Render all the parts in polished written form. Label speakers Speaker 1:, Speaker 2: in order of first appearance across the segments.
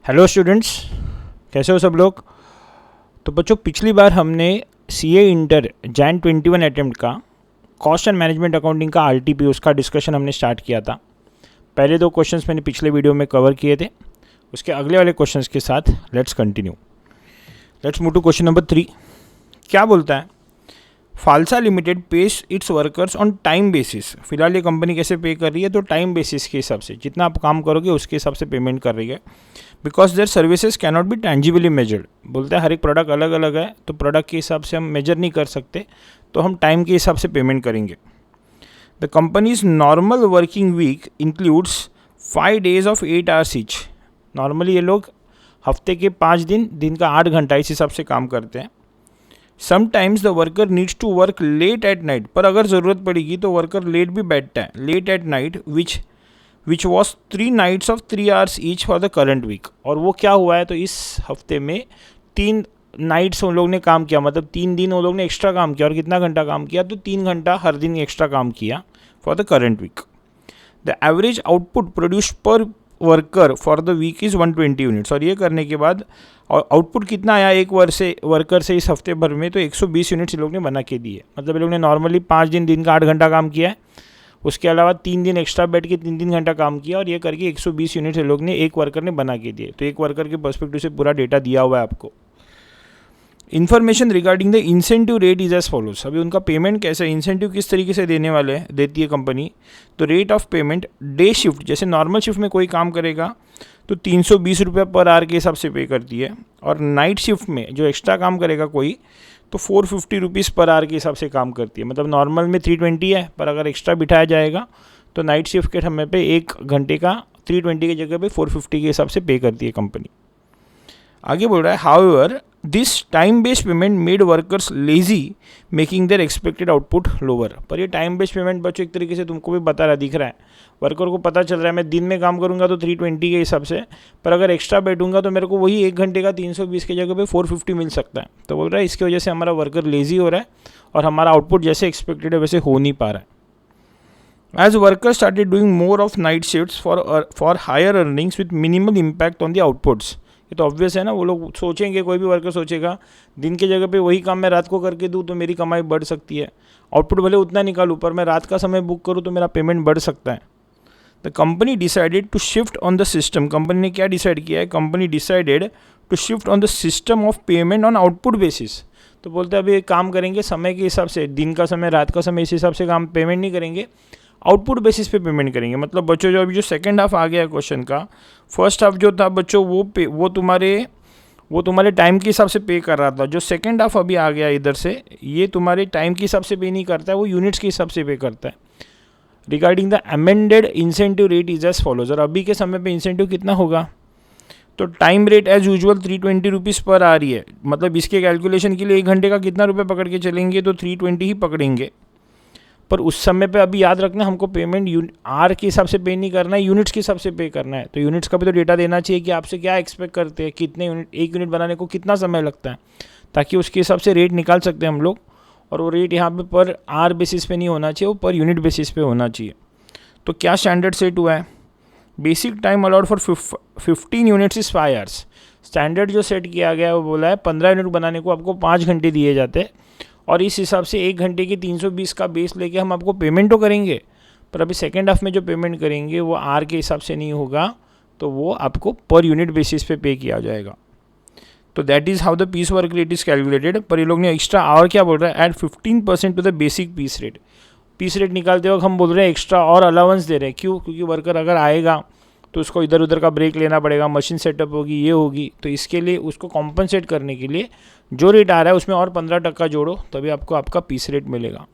Speaker 1: Hello students, कैसे हो सब लोग। तो बच्चों, पिछली बार हमने सीए इंटर जैन 21 अटेम्प्ट का कॉस्ट एंड मैनेजमेंट अकाउंटिंग का आरटीपी उसका डिस्कशन हमने स्टार्ट किया था। पहले 2 क्वेश्चंस मैंने पिछले वीडियो में कवर किए थे। उसके अगले वाले क्वेश्चंस के साथ let's continue. Let's move to question number 3। क्या बोलता है, Phalsa limited pays its workers on time basis. फिलहाल ये कंपनी कैसे पे कर रही है, तो टाइम बेसिस के हिसाब से, जितना आप काम करोगे उसके हिसाब से पेमेंट कर रही है। Because their services cannot be tangibly measured. बोलते हैं हर एक प्रोडक्ट अलग अलग है, तो प्रोडक्ट के हिसाब से हम मेजर नहीं कर सकते, तो हम टाइम के हिसाब से पेमेंट करेंगे। The company's normal working week includes 5 days of 8 hours each. Normally ये लोग हफ्ते के 5 दिन, दिन का 8 घंटा इस हिसाब से काम करते हैं। Sometimes the worker needs to work late at night, पर अगर ज़रूरत पड़ेगी तो वर्कर लेट भी बैठता है, late at night, which was 3 nights of 3 hours each for the current week. और वो क्या हुआ है, तो इस हफ्ते में 3 nights उन लोग ने काम किया, मतलब 3 दिन उन लोग ने एक्स्ट्रा काम किया। और कितना घंटा काम किया, तो 3 घंटा हर दिन एक्स्ट्रा काम किया for the current week. The average output produce per worker for the week is 120 units. और ये करने के बाद आउटपुट कितना आया एक वर्कर से इस हफ्ते भर में, तो 120 यूनिट्स ये लोग ने बना के दिए। मतलब ये लोग ने नॉर्मली 5 दिन, दिन का 8 घंटा काम किया है, उसके अलावा 3 दिन एक्स्ट्रा बैठ के 3 घंटा काम किया, और ये करके 120 यूनिट्स ये लोग ने एक वर्कर ने बना के दिए। तो एक वर्कर के पर्सपेक्टिव से पूरा डेटा दिया हुआ है आपको। Information regarding the incentive rate is as follows. अभी उनका पेमेंट कैसे, इंसेंटिव किस तरीके से देती है कंपनी। तो rate of payment day shift, जैसे नॉर्मल शिफ्ट में कोई काम करेगा तो 320 रुपये पर आवर के हिसाब से पे करती है। और नाइट शिफ्ट में जो एक्स्ट्रा काम करेगा कोई, तो 450 रुपीज़ पर आवर के हिसाब से काम करती है। मतलब नॉर्मल में 320 है, पर अगर एक्स्ट्रा बिठाया जाएगा तो नाइट शिफ्ट के समय पे 1 घंटे का 320 की जगह पे 450 के हिसाब से पे करती है कंपनी। आगे बोल रहा है, however this time based payment made workers lazy making their expected output lower. पर ये टाइम बेस्ड पेमेंट बच्चों एक तरीके से तुमको भी बता रहा, दिख रहा है, वर्कर को पता चल रहा है मैं दिन में काम करूंगा तो 320 के हिसाब से, पर अगर एक्स्ट्रा बैठूंगा तो मेरे को वही 1 घंटे का 320 की जगह पे 450 मिल सकता है। तो बोल रहा है इसकी वजह से हमारा वर्कर लेजी हो रहा है और हमारा आउटपुट जैसे एक्सपेक्टेड है वैसे हो नहीं पा रहा है। As worker started doing more of night shifts for higher earnings with minimal impact on the outputs. ये तो ऑब्वियस है ना, वो लोग सोचेंगे, कोई भी वर्कर सोचेगा दिन की जगह पे वही काम मैं रात को करके दूँ तो मेरी कमाई बढ़ सकती है, आउटपुट भले उतना निकालूँ, पर मैं रात का समय बुक करूँ तो मेरा पेमेंट बढ़ सकता है। The company decided to shift on the system. Company ने क्या डिसाइड किया है, company decided to shift on the system of payment on output basis. तो बोलते हैं अभी काम करेंगे समय के हिसाब से, दिन का समय, रात का समय, इस हिसाब से काम पेमेंट नहीं करेंगे, आउटपुट बेसिस पे पेमेंट करेंगे। मतलब बच्चों जो अभी जो सेकंड हाफ आ गया है क्वेश्चन का, फर्स्ट हाफ जो था बच्चों वो तुम्हारे टाइम के हिसाब से पे कर रहा था। जो सेकंड हाफ अभी आ गया इधर से, ये तुम्हारे टाइम के हिसाब से पे नहीं करता है, वो यूनिट्स के हिसाब से पे करता है। Regarding the amended incentive rate is as follows. और अभी के समय पे इंसेंटिव कितना होगा, तो time rate as usual 320 rupees पर आ रही है। मतलब इसके कैलकुलेशन के लिए 1 घंटे का कितना रुपये पकड़ के चलेंगे, तो 320 ही पकड़ेंगे। पर उस समय पे अभी याद रखना, हमको पेमेंट आर के हिसाब से पे नहीं करना है, यूनिट्स के हिसाब से पे करना है। तो यूनिट्स का भी तो डेटा देना चाहिए कि आपसे क्या एक्सपेक्ट करते हैं, कितने यूनिट, 1 यूनिट बनाने को कितना समय लगता है, ताकि उसके हिसाब से रेट निकाल सकते हैं हम लोग। और वो रेट यहाँ पे पर आर बेसिस पे नहीं होना चाहिए, वो पर यूनिट बेसिस पे होना चाहिए। तो क्या स्टैंडर्ड सेट हुआ है, basic time allowed for 15 units is 5 hours। Standard जो सेट किया गया है वो बोला है 15 यूनिट बनाने को आपको 5 घंटे दिए जाते हैं, और इस हिसाब से 1 घंटे की 320 का बेस लेके हम आपको पेमेंट तो करेंगे, पर अभी सेकेंड हाफ में जो पेमेंट करेंगे वो आर के हिसाब से नहीं होगा, तो वो आपको पर यूनिट बेसिस पे किया जाएगा। तो that is how the piece work rate is calculated. पर ये लोग ने एक्स्ट्रा और क्या बोल रहा है, add 15% to the basic piece rate. Piece rate निकालते वक्त हम बोल रहे हैं एक्स्ट्रा और अलाउंस दे रहे हैं। क्यों, क्योंकि वर्कर अगर आएगा तो उसको इधर उधर का ब्रेक लेना पड़ेगा, मशीन सेटअप होगी, ये होगी, तो इसके लिए उसको कॉम्पनसेट करने के लिए जो रेट आ रहा है उसमें और 15% जोड़ो, तभी आपको आपका पीस रेट मिलेगा।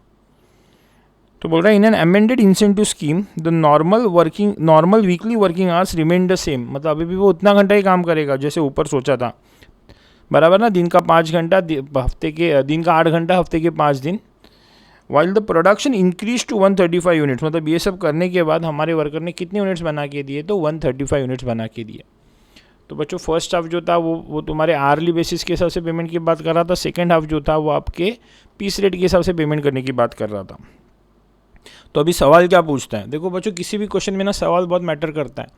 Speaker 1: तो बोल रहा है in an amended incentive scheme the normal weekly working hours remain the same. मतलब अभी भी वो उतना घंटा ही काम करेगा जैसे ऊपर सोचा था, बराबर ना, दिन का 5 घंटा, हफ्ते के दिन का 8 घंटा, हफ्ते के 5 दिन। While the production increase to 135 units. मतलब ये सब करने के बाद हमारे वर्कर ने कितने यूनिट्स बना के दिए, तो 135 यूनिट्स बना के दिए। तो बच्चों फर्स्ट हाफ जो था वो तुम्हारे आर्ली बेसिस के हिसाब से पेमेंट की बात कर रहा था, सेकंड हाफ जो था वो आपके पीस रेट के हिसाब से पेमेंट करने की बात कर रहा था। तो अभी सवाल क्या पूछता है, देखो बच्चों किसी भी क्वेश्चन में ना सवाल बहुत मैटर करता है।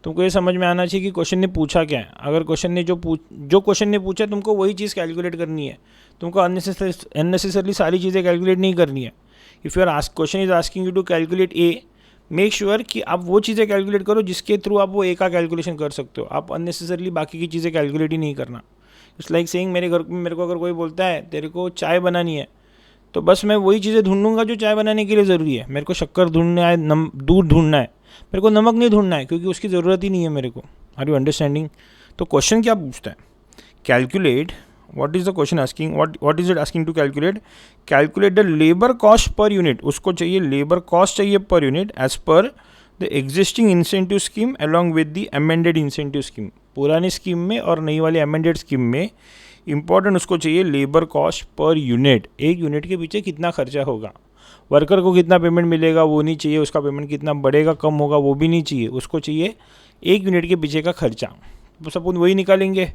Speaker 1: तुमको ये समझ में आना चाहिए कि क्वेश्चन ने पूछा क्या है। अगर क्वेश्चन ने जो क्वेश्चन ने पूछा तुमको वही चीज़ कैलकुलेट करनी है, तुमको अननेसेसरली सारी चीज़ें कैलकुलेट नहीं करनी है। If your question is asking you to calculate a, make sure कि आप वो चीज़ें कैलकुलेट करो जिसके थ्रू आप वो ए का कैलकुलेशन कर सकते हो। आप अननेसेसरली बाकी की चीज़ें कैलकुलेट ही नहीं करना। इट्स लाइक सेइंग मेरे घर में मेरे को अगर कोई बोलता है तेरे को चाय बनानी है, तो बस मैं वही चीज़ें ढूंढूंगा जो चाय बनाने के लिए ज़रूरी है। मेरे को शक्कर ढूंढना है, दूध ढूंढना है, मेरे को नमक नहीं ढूंढना है क्योंकि उसकी ज़रूरत ही नहीं है मेरे को। Are you understanding? तो क्वेश्चन क्या पूछता है? Calculate, what is the question asking, what is it asking to calculate? Calculate the labour cost per unit. उसको चाहिए लेबर कॉस्ट चाहिए per unit as per the existing incentive scheme along with the amended incentive scheme. पुरानी scheme में और नई वाली amended scheme में important उसको चाहिए लेबर कॉस्ट पर यूनिट। एक यूनिट के पीछे कितना खर्चा होगा, वर्कर को कितना पेमेंट मिलेगा वो नहीं चाहिए, उसका पेमेंट कितना बढ़ेगा कम होगा वो भी नहीं चाहिए, उसको चाहिए एक यूनिट के पीछे का खर्चा। तो सपोज वही निकालेंगे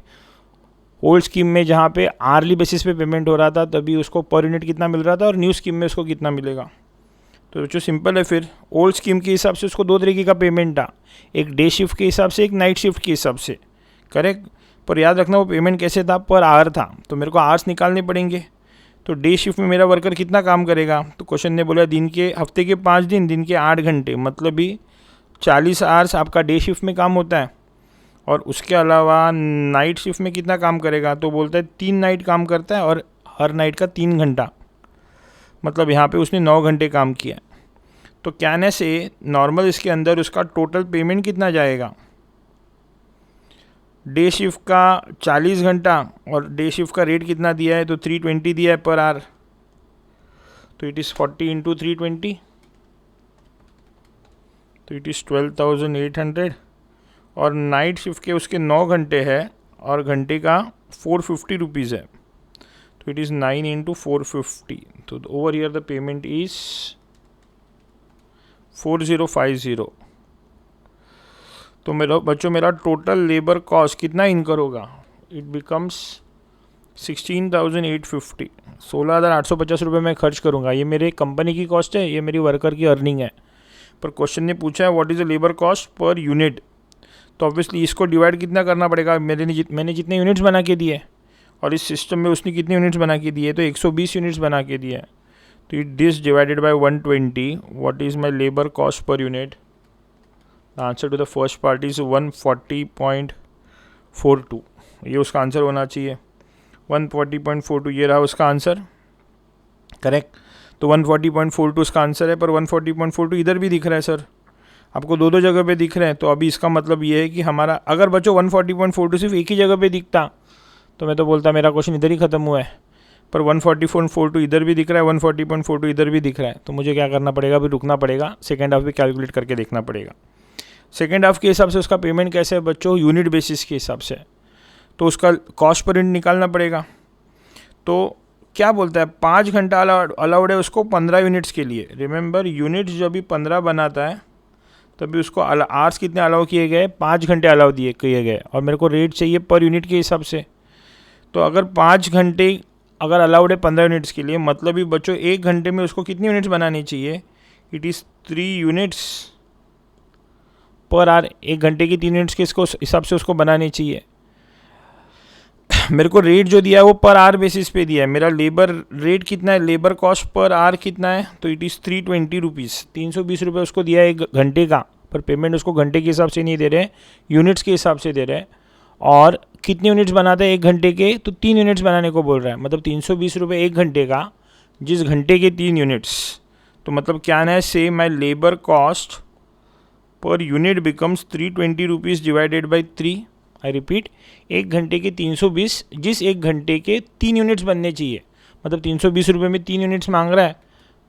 Speaker 1: ओल्ड स्कीम में जहाँ पे आर्ली बेसिस पे पेमेंट हो रहा था तभी उसको पर यूनिट कितना मिल रहा था और न्यू स्कीम में उसको कितना मिलेगा। तो जो सिंपल है, फिर ओल्ड स्कीम के हिसाब से उसको दो तरीके का पेमेंट था, एक डे शिफ्ट के हिसाब से, एक नाइट शिफ्ट के हिसाब से, करेक्ट। पर याद रखना वो पेमेंट कैसे था, पर आवर था, तो मेरे को आवर्स निकालने पड़ेंगे। तो डे शिफ्ट में मेरा वर्कर कितना काम करेगा, तो क्वेश्चन ने बोला हफ्ते के 5 दिन, दिन के 8 घंटे, मतलब भी 40 आवर्स आपका डे शिफ्ट में काम होता है। और उसके अलावा नाइट शिफ्ट में कितना काम करेगा, तो बोलता है 3 नाइट काम करता है और हर नाइट का 3 घंटा, मतलब यहाँ पे उसने 9 घंटे काम किया। तो कहने से नॉर्मल इसके अंदर उसका टोटल पेमेंट कितना जाएगा, डे शिफ्ट का 40 घंटा और डे शिफ्ट का रेट कितना दिया है, तो 320 दिया है पर आवर, तो इट इज़ 40 इंटू 320, तो इट इज़ 12,800। और नाइट शिफ्ट के उसके 9 घंटे है और घंटे का 450 रुपीज़ है, तो इट इज़ 9 इंटू 450, तो over here the payment is 4050। तो मेरा टोटल लेबर कॉस्ट कितना इनकर होगा, इट बिकम्स 16,850, 16,850 रुपये मैं खर्च करूँगा। ये मेरे कंपनी की कॉस्ट है, ये मेरी वर्कर की अर्निंग है। पर क्वेश्चन ने पूछा है what is the labour cost per unit, तो ऑब्वियसली इसको डिवाइड कितना करना पड़ेगा, मैंने जितने यूनिट्स बना के दिए और इस सिस्टम में उसने कितने यूनिट्स बना के दिए, तो 120 यूनिट्स बना के दिए। तो it this divided by 120, what is my labour cost per unit. The answer to the first part is 140.42, ये उसका आंसर होना चाहिए। 140.42 ये रहा उसका आंसर, करेक्ट। तो 140.42 उसका आंसर है, पर 140.42 इधर भी दिख रहा है सर, आपको दो जगह पे दिख रहे हैं। तो अभी इसका मतलब ये है कि हमारा अगर बच्चों 140.42 सिर्फ एक ही जगह पे दिखता तो मैं तो बोलता मेरा क्वेश्चन इधर ही ख़त्म हुआ है, पर 140.42 इधर भी दिख रहा है, 140.42 इधर भी दिख रहा है। तो मुझे क्या करना पड़ेगा, अभी रुकना पड़ेगा, सेकेंड हाफ भी कैलकुलेट करके देखना पड़ेगा। सेकेंड हाफ के हिसाब से उसका पेमेंट कैसे है बच्चों, यूनिट बेसिस के हिसाब से, तो उसका कॉस्ट पर यूनिट निकालना पड़ेगा। तो क्या बोलता है, 5 घंटा अलाउड है उसको 15 यूनिट्स के लिए। रिमेंबर यूनिट्स जब भी 15 बनाता है तभी उसको आवर्स कितने अलाउ किए गए, 5 घंटे अलाउ किए गए, और मेरे को रेट चाहिए पर यूनिट के हिसाब से। तो अगर 5 घंटे अगर अलाउड है 15 यूनिट्स के लिए, मतलब ही बच्चों 1 घंटे में उसको कितनी यूनिट्स बनानी चाहिए, it is 3 units per hour. 1 घंटे की 3 यूनिट्स के हिसाब से उसको बनानी चाहिए। मेरे को रेट जो दिया है वो पर आवर बेसिस पे दिया है। मेरा लेबर रेट कितना है, लेबर कॉस्ट पर आवर कितना है, तो इट इज़ 320 रुपीज़, 320 रुपये उसको दिया है 1 घंटे का। पर पेमेंट उसको घंटे के हिसाब से नहीं दे रहे, यूनिट्स के हिसाब से दे रहे हैं। और कितने यूनिट्स बनाते हैं 1 घंटे के, तो 3 यूनिट्स बनाने को बोल रहा है, मतलब 320 रुपये 1 घंटे का, जिस घंटे के 3 यूनिट्स। तो मतलब क्या है, say my labour cost per unit becomes 320 rupees divided by 3। I repeat, 1 घंटे के 320, जिस 1 घंटे के 3 यूनिट्स बनने चाहिए, मतलब 320 रुपये में 3 यूनिट्स मांग रहा है,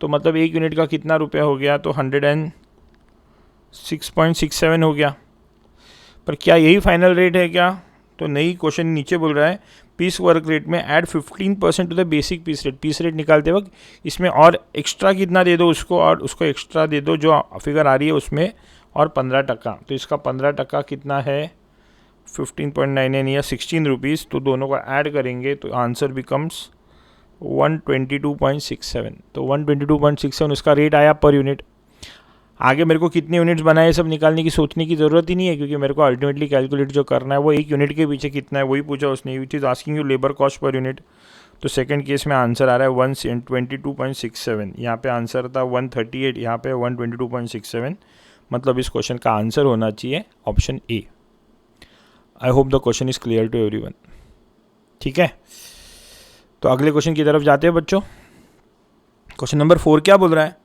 Speaker 1: तो मतलब 1 यूनिट का कितना रुपया हो गया, तो 106.67 हो गया। पर क्या यही फाइनल रेट है क्या, तो नहीं। क्वेश्चन नीचे बोल रहा है पीस वर्क रेट में add 15% to the basic piece rate. Piece rate निकालते वक्त इसमें और एक्स्ट्रा कितना दे दो उसको, और उसको एक्स्ट्रा दे दो जो फिगर आ रही है उसमें, और 15%। तो इसका 15% कितना है, 15.99 या 16 रुपीज़। तो दोनों को ऐड करेंगे तो आंसर बिकम्स 122.67। तो 122.67 उसका रेट आया पर यूनिट। आगे मेरे को कितने यूनिट्स बनाए सब निकालने की सोचने की ज़रूरत ही नहीं है, क्योंकि मेरे को अल्टीमेटली कैलकुलेट जो करना है वो एक यूनिट के पीछे कितना है वही पूछा उसने, which is asking you labour cost per unit. तो सेकंड केस में आंसर आ रहा है 122.67, यहाँ पे आंसर था 138, यहाँ पे 122.67, मतलब इस क्वेश्चन का आंसर होना चाहिए option A. I hope the question is clear to everyone. ठीक है, तो अगले क्वेश्चन की तरफ जाते हैं बच्चों। क्वेश्चन नंबर 4 क्या बोल रहा है?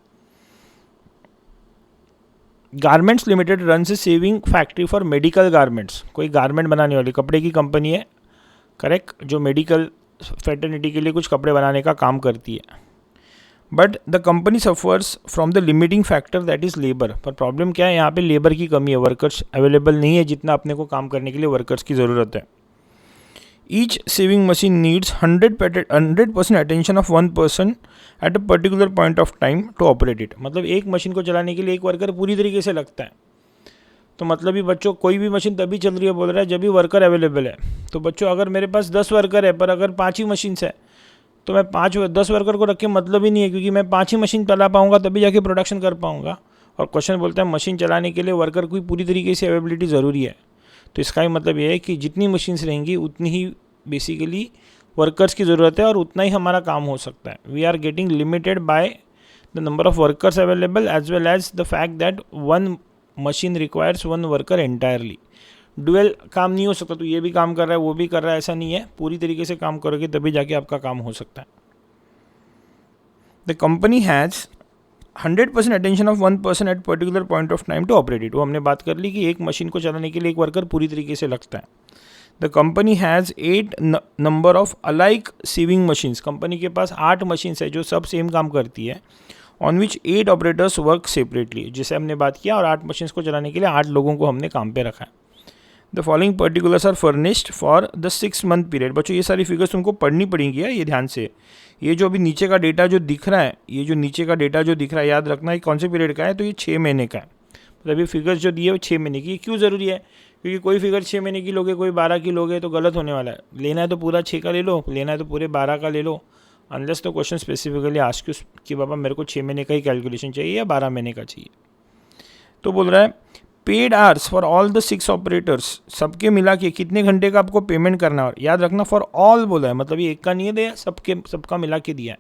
Speaker 1: Garments limited runs A saving factory for medical garments. कोई गारमेंट बनाने वाली कपड़े की कंपनी है, करेक्ट, जो मेडिकल फेटर्निटी के लिए कुछ कपड़े बनाने का काम करती है। But the company suffers from the limiting factor that is labour. पर प्रॉब्लम क्या है, यहाँ पे लेबर की कमी है, वर्कर्स अवेलेबल नहीं है जितना अपने को काम करने के लिए वर्कर्स की ज़रूरत है। Each sewing machine needs 100% attention of 1 person at a particular point of time to operate it. मतलब एक मशीन को चलाने के लिए एक वर्कर पूरी तरीके से लगता है। तो मतलब ही बच्चों कोई भी मशीन तभी चल रही है बोल रहा है जब भी वर्कर अवेलेबल है। तो बच्चों अगर मेरे पास 10 वर्कर है पर अगर 5 ही मशीन्स है तो मैं 10 वर्कर को रख के मतलब ही नहीं है, क्योंकि मैं 5 ही मशीन चला पाऊंगा तभी जाके प्रोडक्शन कर पाऊंगा। और क्वेश्चन बोलता है मशीन चलाने के लिए वर्कर की पूरी तरीके से अवेलेबिलिटी ज़रूरी है। तो इसका ही मतलब ये है कि जितनी मशीन्स रहेंगी उतनी ही बेसिकली वर्कर्स की ज़रूरत है और उतना ही हमारा काम हो सकता है। We are getting limited by the number of workers available as well as the fact that 1 machine requires 1 worker entirely. Dual काम नहीं हो सकता, तो ये भी काम कर रहा है वो भी कर रहा है, ऐसा नहीं है। पूरी तरीके से काम करोगे तभी जाके आपका काम हो सकता है। The company has 100% attention of 1 person at particular point of time to operate it. वो हमने बात कर ली कि एक मशीन को चलाने के लिए एक वर्कर पूरी तरीके से लगता है। The company has 8 number of alike sewing machines. Company के पास 8 मशीन्स है जो सब सेम काम करती है। On which 8 operators work separately, जिसे हमने बात किया, और 8 मशीन्स को चलाने के लिए 8 लोगों को हमने काम पे रखा है। The following particulars are furnished for the 6 month period. बच्चों ये सारी फिगर्स तुमको पढ़नी पड़ेंगी है, ये ध्यान से। ये जो अभी नीचे का डेटा जो दिख रहा है, ये जो नीचे का डेटा जो दिख रहा है, याद रखना ये कौन से पीरियड का है, तो ये 6 महीने का है। मतलब ये फिगर्स जो दिए वो 6 महीने की। क्यों ज़रूरी है? क्योंकि कोई फिगर 6 महीने की लोगे, कोई 12 की लोगे तो गलत होने वाला है। लेना है तो पूरा 6 का ले लो, लेना है तो पूरे 12 का ले लो, अनलेस तो क्वेश्चन स्पेसिफिकली आस्क यू कि बाबा मेरे को 6 महीने का ही कैलकुलेशन चाहिए या 12 महीने का चाहिए। तो बोल रहा है paid hours for all the 6 operators, सबके मिला के कितने घंटे का आपको पेमेंट करना है। और याद रखना फॉर ऑल बोला है, मतलब ये एक का नहीं है दिया, सबका मिला के दिया है।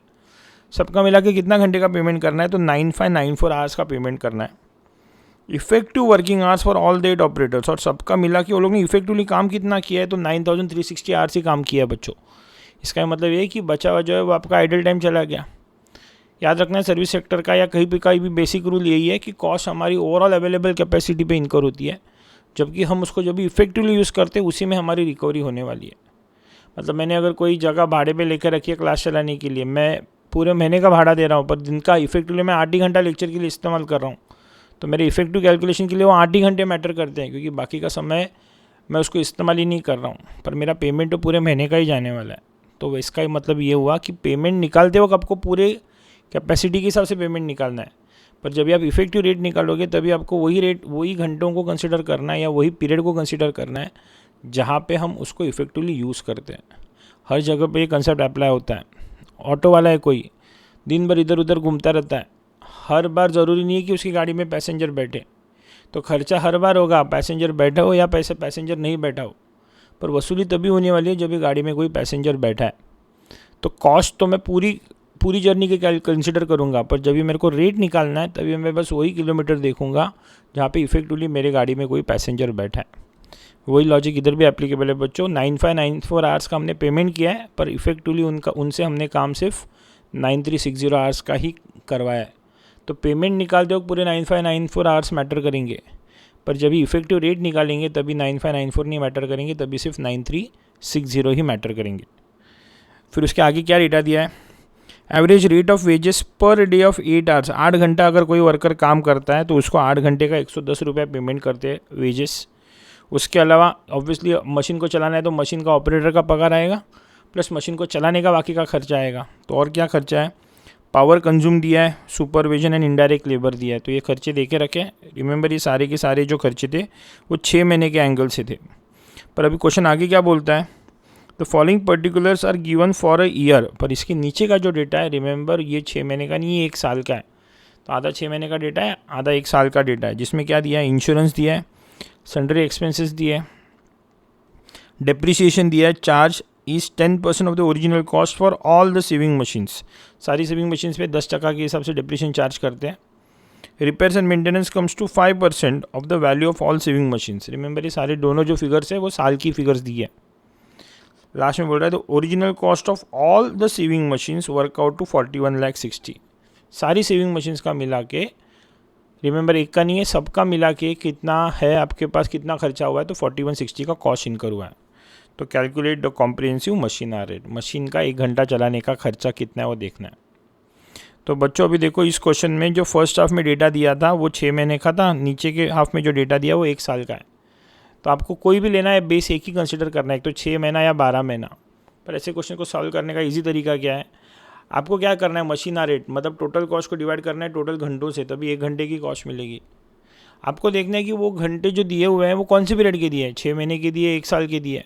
Speaker 1: सबका मिला के कितना घंटे का पेमेंट करना है, तो 9594 आवर्स का पेमेंट करना है। Effective working hours for all the 8 operators, और सबका मिला के वो लोग ने इफेक्टिवली काम कितना किया है, तो 9360 आवर्स ही काम किया है बच्चों। इसका मतलब ये है कि बचा हुआ जो है वो आपका आइडल टाइम चला गया। याद रखना है सर्विस सेक्टर का या कहीं भी बेसिक रूल यही है कि कॉस्ट हमारी ओवरऑल अवेलेबल कैपेसिटी पे इनकर होती है, जबकि हम उसको जब भी इफेक्टिवली यूज़ करते हैं उसी में हमारी रिकवरी होने वाली है। मतलब मैंने अगर कोई जगह भाड़े पे लेकर रखी है क्लास चलाने के लिए, मैं पूरे महीने का भाड़ा दे रहा हूँ, पर दिन का इफेक्टिवली मैं 8 ही घंटा लेक्चर के लिए इस्तेमाल कर रहा हूँ, तो मेरे इफेक्टिव कैलकुलेशन के लिए वो 8 ही घंटे मैटर करते हैं, क्योंकि बाकी का समय मैं उसको इस्तेमाल ही नहीं कर रहा हूँ, पर मेरा पेमेंट तो पूरे महीने का ही जाने वाला है। तो इसका ही मतलब ये हुआ कि पेमेंट निकालते वक्त आपको पूरे कैपेसिटी के हिसाब से पेमेंट निकालना है, पर जब भी आप इफेक्टिव रेट निकालोगे तभी आपको वही घंटों को कंसिडर करना है या वही पीरियड को कंसिडर करना है जहाँ पे हम उसको इफेक्टिवली यूज़ करते हैं। हर जगह पे ये कंसेप्ट अप्लाई होता है। ऑटो वाला है कोई, दिन भर इधर उधर घूमता रहता है, हर बार ज़रूरी नहीं है कि उसकी गाड़ी में पैसेंजर बैठे, तो खर्चा हर बार होगा, पैसेंजर बैठा हो या पैसेंजर नहीं बैठा हो, पर वसूली तभी होने वाली है जब भी गाड़ी में कोई पैसेंजर बैठा है। तो कॉस्ट तो मैं पूरी जर्नी के कंसिडर करूँगा, पर जब भी मेरे को रेट निकालना है तभी मैं बस वही किलोमीटर देखूँगा जहाँ पे इफेक्टिवली मेरे गाड़ी में कोई पैसेंजर बैठा है। वही लॉजिक इधर भी एप्लीकेबल है बच्चों। 9594 आवर्स का हमने पेमेंट किया है, पर इफेक्टिवली उनसे हमने काम सिर्फ 9360 आवर्स का ही करवाया है। तो पेमेंट निकालते हो पूरे 9594 आवर्स मैटर करेंगे, पर जब भी इफेक्टिव रेट निकालेंगे तभी 9594 नहीं मैटर करेंगे, तभी सिर्फ 9360 ही मैटर करेंगे। फिर उसके आगे क्या डेटा दिया है, average rate of wages per day of 8 hours. 8 घंटा अगर कोई वर्कर काम करता है तो उसको 8 घंटे का 110 रुपये पेमेंट करते हैं वेजेस। उसके अलावा ऑब्वियसली मशीन को चलाना है तो मशीन का ऑपरेटर का पगार आएगा, प्लस मशीन को चलाने का बाकी का खर्चा आएगा। तो और क्या खर्चा है, पावर कंज्यूम दिया है, सुपरविजन एंड इनडायरेक्ट लेबर दिया है। तो ये खर्चे देके रखे। रिमेंबर ये सारे के सारे जो खर्चे थे वो 6 महीने के एंगल से थे। पर अभी क्वेश्चन आगे क्या बोलता है, the following particulars are given for a year. पर इसके नीचे का जो डेटा है, रिमेंबर ये 6 महीने का नहीं, ये 1 साल का है। तो आधा 6 महीने का डेटा है, आधा 1 साल का डेटा है, जिसमें क्या दिया है, इंश्योरेंस दिया है, सन्ड्री एक्सपेंसेस दिए है, डेप्रिसिएशन दिया है, charge is 10% of the original cost for all the saving machines, सारी सेविंग मशीन्स पे 10% के हिसाब से डेप्रिसिएशन चार्ज करते हैं। Repairs and maintenance comes to 5% of the value of all saving machines. Remember ये सारे दोनों जो फिगर्स है वो साल की फिगर्स दी है। लास्ट में बोल रहा है the original cost of all the saving machines work out to 41,60,000। सारी सेविंग मशीन्स का मिला के, रिमेंबर एक का नहीं है, सबका मिला के कितना है आपके पास, कितना खर्चा हुआ है, तो 4160 का कॉस्ट इनकर हुआ है। तो calculate the comprehensive machine hour rate, machine का 1 घंटा चलाने का खर्चा कितना है वो देखना है। तो बच्चों अभी देखो इस क्वेश्चन में जो फर्स्ट हाफ में डेटा दिया था वो 6 महीने का था, नीचे के हाफ में जो डेटा दिया वो 1 साल का है। तो आपको कोई भी लेना है, बेस एक ही कंसिडर करना है, एक तो 6 महीना या 12 महीना। पर ऐसे क्वेश्चन को सॉल्व करने का ईजी तरीका क्या है, आपको क्या करना है, मशीन आर रेट मतलब टोटल कॉस्ट को डिवाइड करना है टोटल घंटों से, तभी 1 घंटे की कॉस्ट मिलेगी। आपको देखना है कि वो घंटे जो दिए हुए हैं वो कौन से पीरियड के दिए हैं, 6 महीने के दिए, 1 साल के दिए।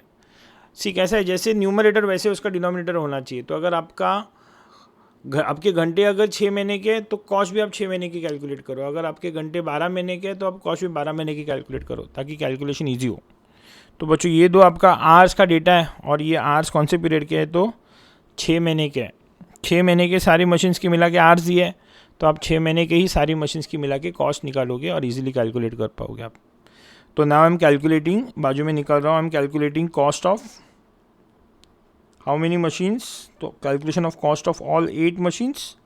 Speaker 1: सी कैसा है, जैसे न्यूमरेटर वैसे उसका डिनोमिनेटर होना चाहिए। तो अगर आपके घंटे अगर 6 महीने के तो कॉस्ट भी आप 6 महीने की कैलकुलेट करो, अगर आपके घंटे 12 महीने के तो आप कॉस्ट भी 12 महीने की कैलकुलेट करो, ताकि कैलकुलेशन ईजी हो। तो बच्चों ये दो आपका आवर्स का डेटा है, और ये आवर्स कौन से पीरियड के हैं, तो 6 महीने के हैं। 6 महीने के सारी मशीन्स की मिला के आवर्स दिए है, तो आप 6 महीने के ही सारी मशीन्स की मिला के कॉस्ट निकालोगे और इजीली कैलकुलेट कर पाओगे आप। तो नाउ आई एम कैलकुलेटिंग, बाजू में निकाल रहा हूँ, I am calculating cost of how many machines, तो calculation of cost of all 8 machines,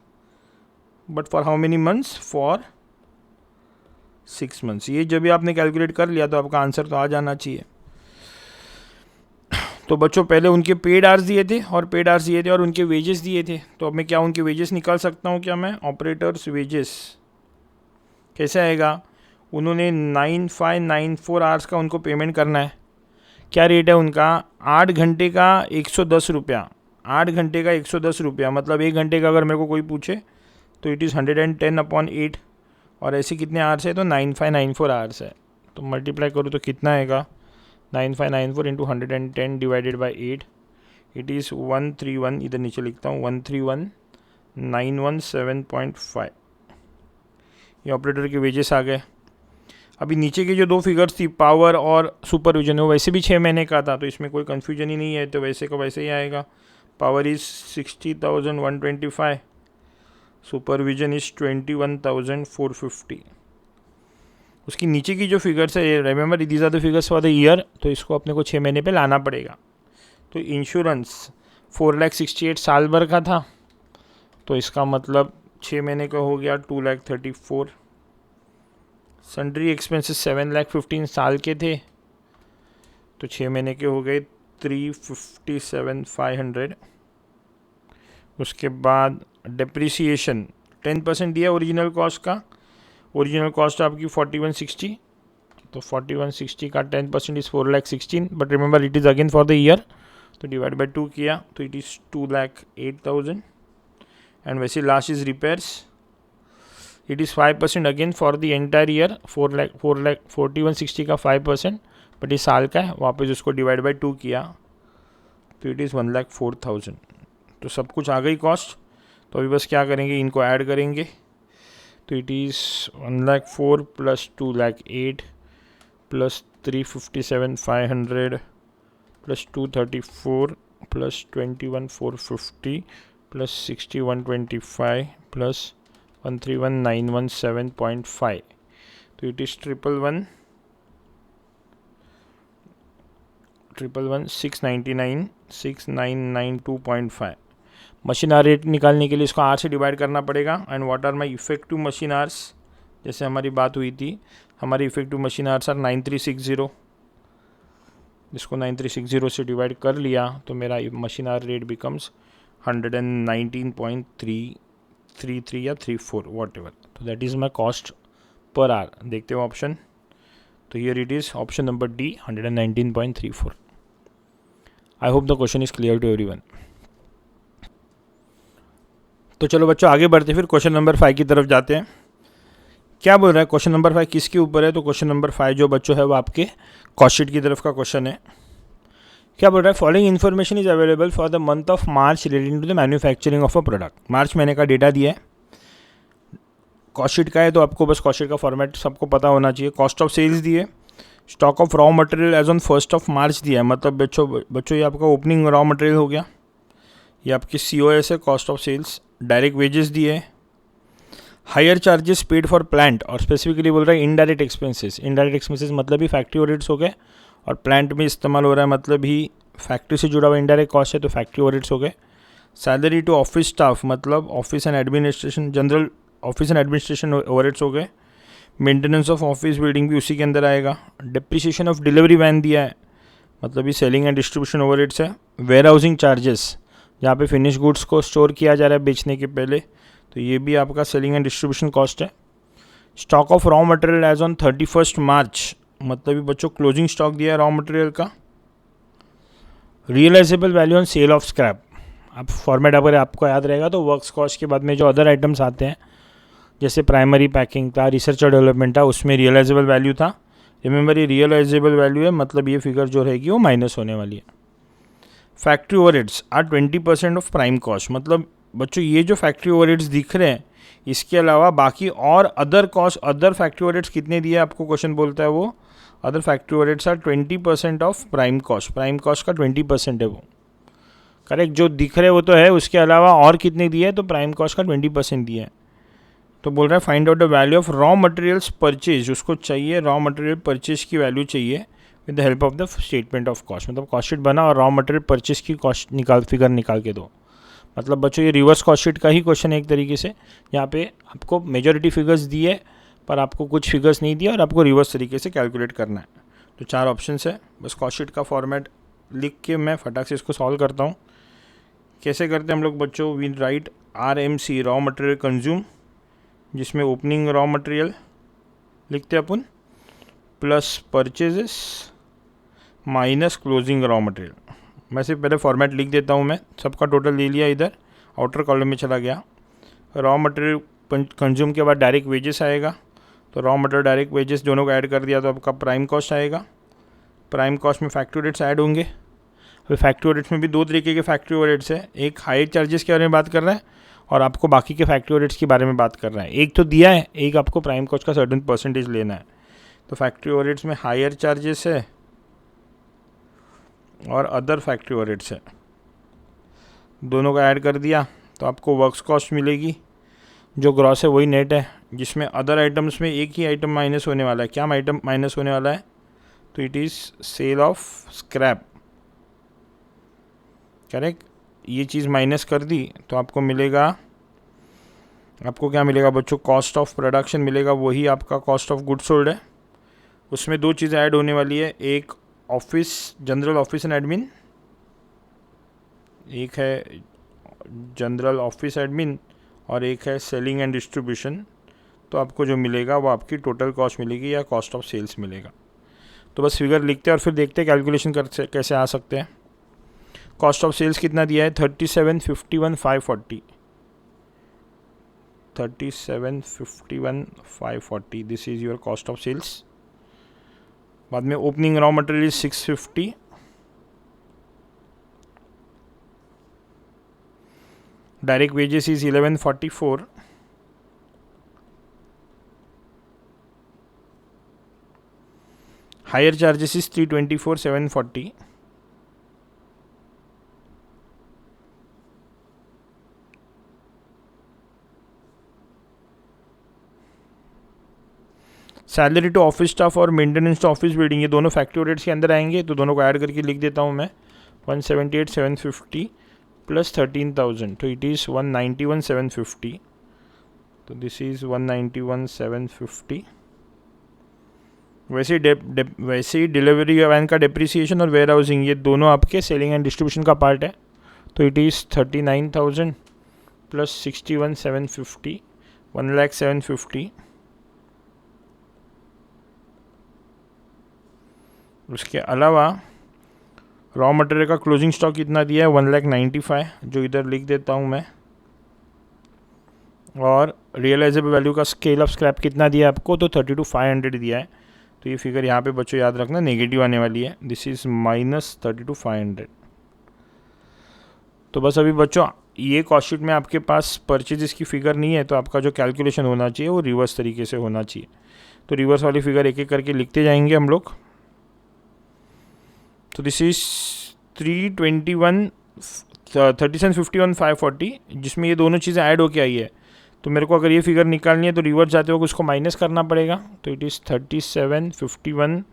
Speaker 1: but for how many months, for 6 months. ये जब भी आपने कैलकुलेट कर लिया तो आपका आंसर तो आ जाना चाहिए। तो बच्चों पहले उनके पेड आवर्स दिए थे और उनके वेजेस दिए थे। तो अब मैं क्या उनके वेजेस निकाल सकता हूँ क्या, मैं ऑपरेटर्स वेजेस कैसे आएगा, उन्होंने 9594 आवर्स का उनको पेमेंट करना है। क्या रेट है उनका, 8 घंटे का 110 रुपया, 8 घंटे का 110 रुपया, मतलब 1 घंटे का अगर मेरे को कोई पूछे तो इट इज़ 110/8, और ऐसे कितने आवर्स है, तो 9594 आवर्स है। तो मल्टीप्लाई करूँ तो कितना आएगा, 9594 into 110 divided by 8, it is 131, इधर नीचे लिखता हूँ 131,917.5। ये ऑपरेटर के वेजेस आ गए। अभी नीचे की जो 2 फिगर्स थी, पावर और सुपरविजन, वो वैसे भी 6 महीने का था, तो इसमें कोई कन्फ्यूजन ही नहीं है, तो वैसे को वैसे ही आएगा। Power is 60,125, supervision is 21,450। उसकी नीचे की जो फिगर्स है, remember these are the figures for the year, तो इसको अपने को 6 महीने पे लाना पड़ेगा। तो इंश्योरेंस 4,68,000 साल भर का था, तो इसका मतलब 6 महीने का हो गया 2,34,000। सन्ड्री एक्सपेंसेस 7,15,000 साल के थे, तो 6 महीने के हो गए 357,500। उसके बाद डेप्रिसिएशन 10% दिया ओरिजिनल कॉस्ट का, ओरिजिनल कॉस्ट आपकी 4160, तो 4160 का 10% is 4,16,000, but remember it is again for the year, तो डिवाइड बाई 2 किया तो इट इज़ 2,08,000। एंड वैसे last is repairs, it is 5% again for the entire year, 4160 का 5%, बट ये साल का है, वापस उसको डिवाइड बाई 2 किया तो इट इज़ 1,04,000। तो सब कुछ आ गई कॉस्ट। तो अभी बस क्या करेंगे, इनको ऐड करेंगे, तो it is 1,04,000 plus 2,08,000 plus 357,500 plus 234 plus 21,450 plus 61,125 plus 131,917.5, तो it is 699,699,2.5। Machine hour rate निकालने के लिए इसको आर से डिवाइड करना पड़ेगा। And what are my effective machine hours, जैसे हमारी बात हुई थी, हमारी इफेक्टिव मशीन आर्स आर 9360, जिसको 9360 से डिवाइड कर लिया तो मेरा मशीन आर रेट बिकम्स 119.333 या 34 वॉट एवर। तो that is my cost per hour. देखते हो ऑप्शन, तो here it is option number D 119.34। I hope the question is clear to everyone. तो चलो बच्चों आगे बढ़ते फिर क्वेश्चन नंबर 5 की तरफ जाते हैं। क्या बोल रहा है क्वेश्चन नंबर 5 किसके ऊपर है, तो क्वेश्चन नंबर 5 जो बच्चों है वो आपके कॉस्ट शीट की तरफ का क्वेश्चन है। क्या बोल रहा है, following information is available for the month of March relating to the manufacturing of a product. March महीने का डेटा दिया है, कॉस्ट शीट का है तो आपको बस कॉस्ट शीट का फॉर्मेट सबको पता होना चाहिए। कॉस्ट ऑफ सेल्स दिए, stock of raw material as on 1 March दिया है, मतलब बच्चों ये आपका ओपनिंग रॉ मटेरियल हो गया, ये आपकी COS है, cost of sales. Direct wages दिए, hire charges paid for plant, और स्पेसिफिकली बोल रहा है इनडायरेक्ट एक्सपेंसेस। इनडायरेक्ट एक्सपेंसेस मतलब ही फैक्ट्री ओवरहेड्स हो गए, और प्लांट में इस्तेमाल हो रहा है मतलब ही फैक्ट्री से जुड़ा हुआ इनडायरेक्ट कॉस्ट है, तो फैक्ट्री ओवरहेड्स हो गए। सैलरी टू ऑफिस स्टाफ मतलब office and administration, general office and administration overheads हो गए। मेंटेनेंस ऑफ ऑफिस बिल्डिंग भी उसी के अंदर आएगा। डिप्रिसिएशन ऑफ डिलीवरी वैन दिया है, मतलब ये सेलिंग एंड डिस्ट्रीब्यूशन ओवरहेड्स है। वेयर हाउसिंग चार्जेस, जहाँ पे फिनिश गुड्स को स्टोर किया जा रहा है बेचने के पहले, तो ये भी आपका सेलिंग एंड डिस्ट्रीब्यूशन कॉस्ट है। Stock of raw material as on 31 March, मतलब ये बच्चों क्लोजिंग स्टॉक दिया है रॉ मटेरियल का। Realisable value on sale of scrap, अब फॉर्मेट अगर आपको याद रहेगा तो वर्क्स कॉस्ट के बाद में जो अदर आइटम्स आते हैं, जैसे प्राइमरी पैकिंग था, रिसर्च और डेवलपमेंट था, उसमें रियलाइजेबल वैल्यू था। रिमेंबर ये रियलाइजेबल वैल्यू है, मतलब ये फिगर जो रहेगी वो माइनस होने वाली है। Factory overheads are 20% of prime cost, मतलब बच्चों ये जो फैक्ट्री ओवरहेड्स दिख रहे हैं इसके अलावा बाकी और other cost, other factory overheads कितने दिए आपको क्वेश्चन बोलता है वो, other factory overheads are 20% of prime cost. Prime cost का 20% है वो, करेक्ट। जो दिख रहे वो तो है, उसके अलावा और कितने दिए हैं, तो प्राइम कॉस्ट का 20% दिया है। तो बोल रहा है find out the value of raw materials purchase, उसको चाहिए रॉ मटेरियल परचेज की वैल्यू चाहिए with the help of the statement of cost, मतलब कॉस्ट शीट बना और रॉ मटेरियल परचेज की कॉस्ट फिगर निकाल के दो। मतलब बच्चों ये रिवर्स कॉस्ट शीट का ही क्वेश्चन है एक तरीके से, यहाँ पे आपको मेजॉरिटी फिगर्स दिए पर आपको कुछ फिगर्स नहीं दिया और आपको रिवर्स तरीके से कैलकुलेट करना है। तो 4 ऑप्शन है, बस कॉस्ट शीट का फॉर्मेट लिख के मैं फटाक से इसको सॉल्व करता हूँ। कैसे करते हैं हम लोग बच्चों, we write RMC raw material consume, जिसमें ओपनिंग रॉ मटेरियल लिखते हैं अपन, plus purchases minus closing raw material. मैं सिर्फ पहले फॉर्मेट लिख देता हूँ, मैं सबका टोटल ले लिया, इधर आउटर कॉलम में चला गया। रॉ मटेरियल कंज्यूम के बाद डायरेक्ट वेजेस आएगा, तो रॉ मटेरियल डायरेक्ट वेजेस दोनों को ऐड कर दिया तो आपका प्राइम कॉस्ट आएगा। प्राइम कॉस्ट में फैक्ट्री ओवरहेड्स ऐड होंगे। अभी फैक्ट्री ओवरहेड्स में भी 2 तरीके के फैक्ट्री ओवरहेड्स है, एक हायर चार्जेस के बारे में बात कर रहा है और आपको बाकी के फैक्ट्री ओवरहेड्स के बारे में बात कर रहा है। एक तो दिया है, एक आपको प्राइम कॉस्ट का सर्टेन परसेंटेज लेना है। तो फैक्ट्री ओवरहेड्स में हायर चार्जेस है और अदर फैक्ट्री ओवरहेड्स है, दोनों का ऐड कर दिया तो आपको वर्क्स कॉस्ट मिलेगी। जो ग्रॉस है वही नेट है, जिसमें अदर आइटम्स में एक ही आइटम माइनस होने वाला है। क्या आइटम माइनस होने वाला है, तो it is sale of scrap, correct. ये चीज़ माइनस कर दी तो आपको मिलेगा, आपको क्या मिलेगा बच्चों, कॉस्ट ऑफ प्रोडक्शन मिलेगा, वही आपका कॉस्ट ऑफ गुड्स सोल्ड है। उसमें 2 चीज़ें ऐड होने वाली है, एक office general office and admin, एक है जनरल ऑफिस एडमिन और एक है सेलिंग एंड डिस्ट्रीब्यूशन। तो आपको जो मिलेगा वो आपकी टोटल कॉस्ट मिलेगी या कॉस्ट ऑफ सेल्स मिलेगा। तो बस फिगर लिखते हैं और फिर देखते हैं कैलकुलेशन कैसे आ सकते हैं। कॉस्ट ऑफ सेल्स कितना दिया है, 3751,540, 3751,540, this is your cost of sales. बाद में opening raw material 650, direct wages is 1144, hire charges is 324,740, salary to office staff और मेंटेनेंस टू ऑफिस बिल्डिंग, ये दोनों फैक्ट्री ओवरहेड्स के अंदर आएंगे, तो दोनों को ऐड करके लिख देता हूँ मैं। 178,750 प्लस 13,000, तो इट इज़ 191,750, तो दिस इज़ 191,750। वैसे ही डिलीवरी वैन का डिप्रिसिएशन और वेयर हाउसिंग, ये दोनों आपके सेलिंग एंड डिस्ट्रीब्यूशन का पार्ट है, तो इट इज़ 39,000 प्लस 61,750, 1,07,50। उसके अलावा रॉ मटेरियल का क्लोजिंग स्टॉक कितना दिया है, 1,95,000, जो इधर लिख देता हूँ मैं। और रियलाइजेबल वैल्यू का स्केल ऑफ स्क्रैप कितना दिया है आपको, तो 32,500 दिया है। तो ये फिगर यहाँ पे बच्चों याद रखना नेगेटिव आने वाली है, दिस इज़ -32,500। तो बस अभी बच्चों ये कॉस्ट शीट में आपके पास परचेजेस की फिगर नहीं है, तो आपका जो कैलकुलेशन होना चाहिए वो रिवर्स तरीके से होना चाहिए। तो रिवर्स वाली फिगर एक एक करके लिखते जाएंगे हम लोग। तो दिस इज 321 3751 540, जिसमें ये दोनों चीज़ें ऐड होके आई है। तो मेरे को अगर ये फिगर निकालनी है तो रिवर्स जाते वक्त उसको माइनस करना पड़ेगा। तो इट इज़ 3751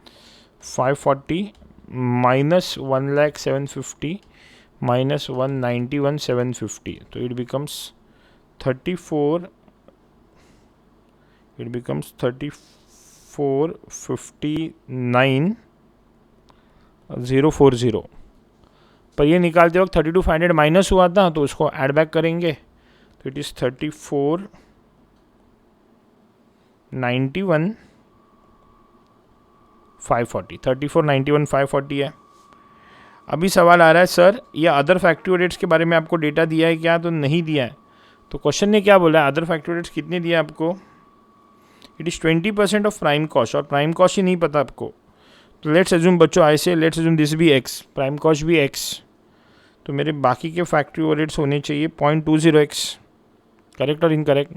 Speaker 1: 540 माइनस 1,0750 माइनस 191 750। तो इट बिकम्स 34,040। पर ये निकालते वक्त 32,500 माइनस हुआ था, तो उसको ऐड बैक करेंगे। तो इट इज़ 34,91 540 है। अभी सवाल आ रहा है, सर ये अदर फैक्टोरिएट्स के बारे में आपको डेटा दिया है क्या? तो नहीं दिया है। तो क्वेश्चन ने क्या बोला है, अदर फैक्टोरिएट्स कितने दिया आपको? It is 20% of prime cost, और प्राइम कॉस्ट ही नहीं पता आपको। तो लेट्स एज्यूम बच्चों, ऐसे लेट्स एज्यूम दिस भी x, प्राइम कॉस्ट भी x, तो मेरे बाकी के फैक्टोरिएट्स होने चाहिए 0.20x। करेक्ट और इनकरेक्ट?